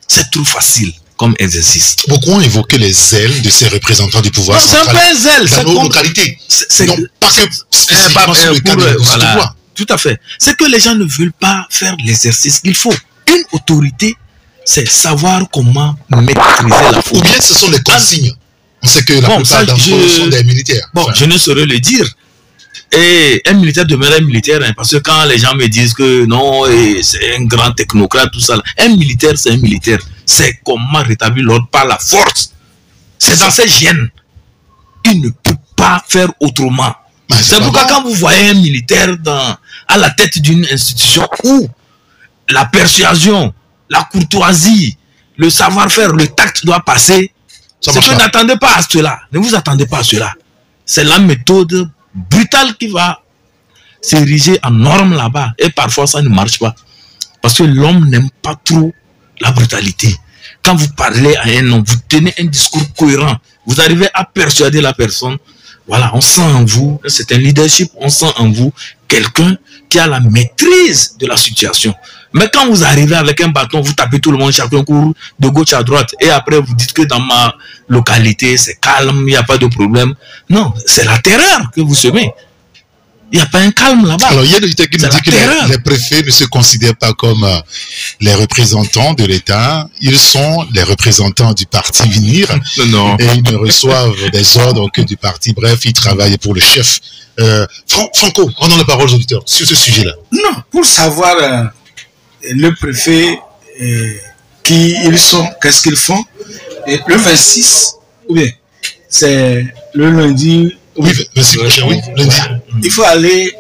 C'est trop facile comme exercice. Beaucoup ont évoqué les ailes de ces représentants du pouvoir C'est un peu un zèle. dans nos localités. Donc, pas que spécifiquement sur le cadre du pouvoir. Tout à fait. C'est que les gens ne veulent pas faire l'exercice qu'il faut. Une autorité, c'est savoir comment maîtriser la foule. Ou bien ce sont les consignes. On sait que la plupart d'entre eux sont des militaires. Bon, je ne saurais le dire. Et un militaire demeure un militaire, hein, parce que quand les gens me disent que non, c'est un grand technocrate, tout ça, un militaire, c'est un militaire. C'est comment rétablir l'ordre par la force. C'est dans ses gènes. Il ne peut pas faire autrement. C'est pourquoi quand vous voyez un militaire à la tête d'une institution où la persuasion, la courtoisie, le savoir-faire, le tact doit passer, c'est que n'attendez pas à cela. Ne vous attendez pas à cela. C'est la méthode brutale qui va s'ériger en norme là-bas. Et parfois, ça ne marche pas. Parce que l'homme n'aime pas trop la brutalité. Quand vous parlez à un homme, vous tenez un discours cohérent. Vous arrivez à persuader la personne. Voilà, on sent en vous, c'est un leadership, on sent en vous quelqu'un qui a la maîtrise de la situation. Mais quand vous arrivez avec un bâton, vous tapez tout le monde, chacun court de gauche à droite, et après vous dites que dans ma localité, c'est calme, il n'y a pas de problème. Non, c'est la terreur que vous semez. Il n'y a pas un calme là-bas. Alors, il y a des qui nous disent que les préfets ne se considèrent pas comme les représentants de l'État. Ils sont les représentants du parti Venir. Non. Et ils ne reçoivent des ordres que du parti. Bref, ils travaillent pour le chef. Franco, on a la parole aux auditeurs sur ce sujet-là. Non, pour savoir le préfet, qui ils sont, qu'est-ce qu'ils font. Et le 26, ou bien, c'est le lundi. Oui, 26 prochain, oui, lundi. Il faut aller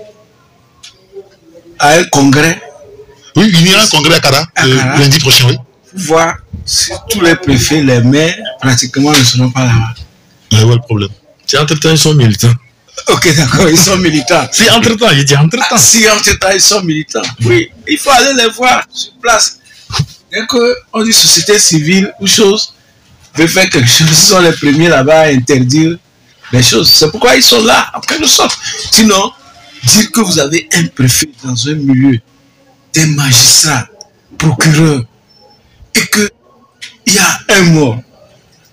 à un congrès. Oui, il y a un congrès à Kara, lundi prochain, oui. Pour voir si tous les préfets, les maires, pratiquement ne seront pas là-bas. Mais ouais, le problème. Si entre-temps, ils sont militants. Ok, d'accord, ils sont militants. Si entre-temps, j'ai dit entre-temps. Si entre-temps, ils sont militants. Oui, il faut aller les voir sur place. Dès qu'on dit société civile ou chose, veut faire quelque chose, ils sont les premiers là-bas à interdire les choses. C'est pourquoi ils sont là, en quelque sorte. Sinon, dire que vous avez un préfet dans un milieu, des magistrats, procureurs, et qu'il y a 1 mort,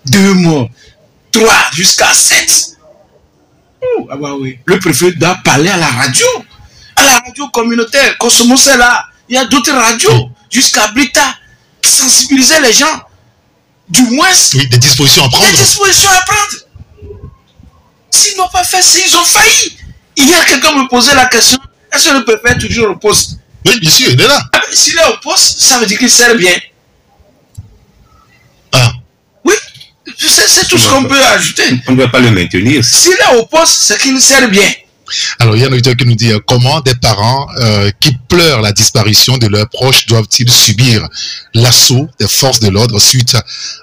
2 morts, 3 jusqu'à 7. Ah bah oui. Le préfet doit parler à la radio communautaire. Consommons cela. Il y a d'autres radios, jusqu'à Blita, qui sensibilisaient les gens. Du moins, oui, des dispositions à prendre. Des dispositions à prendre. S'ils n'ont pas fait ça, ils ont failli. Hier, quelqu'un me posait la question, est-ce que le préfet est toujours au poste? Oui, bien sûr, il est là. Ah, s'il est au poste, ça veut dire qu'il sert bien. Ah. Oui, c'est tout ce qu'on peut ajouter. On ne doit pas le maintenir. S'il est au poste, c'est qu'il sert bien. Alors, il y a un auditeur qui nous dit comment des parents qui pleurent la disparition de leurs proches doivent-ils subir l'assaut des forces de l'ordre suite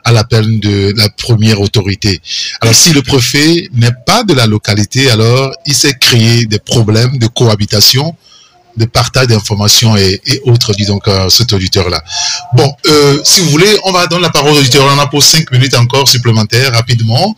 à l'appel de la première autorité. Alors, si le préfet n'est pas de la localité, alors il s'est créé des problèmes de cohabitation, de partage d'informations et autres, dit donc cet auditeur-là. Bon, si vous voulez, on va donner la parole aux auditeurs. On en a pour 5 minutes encore supplémentaires, rapidement.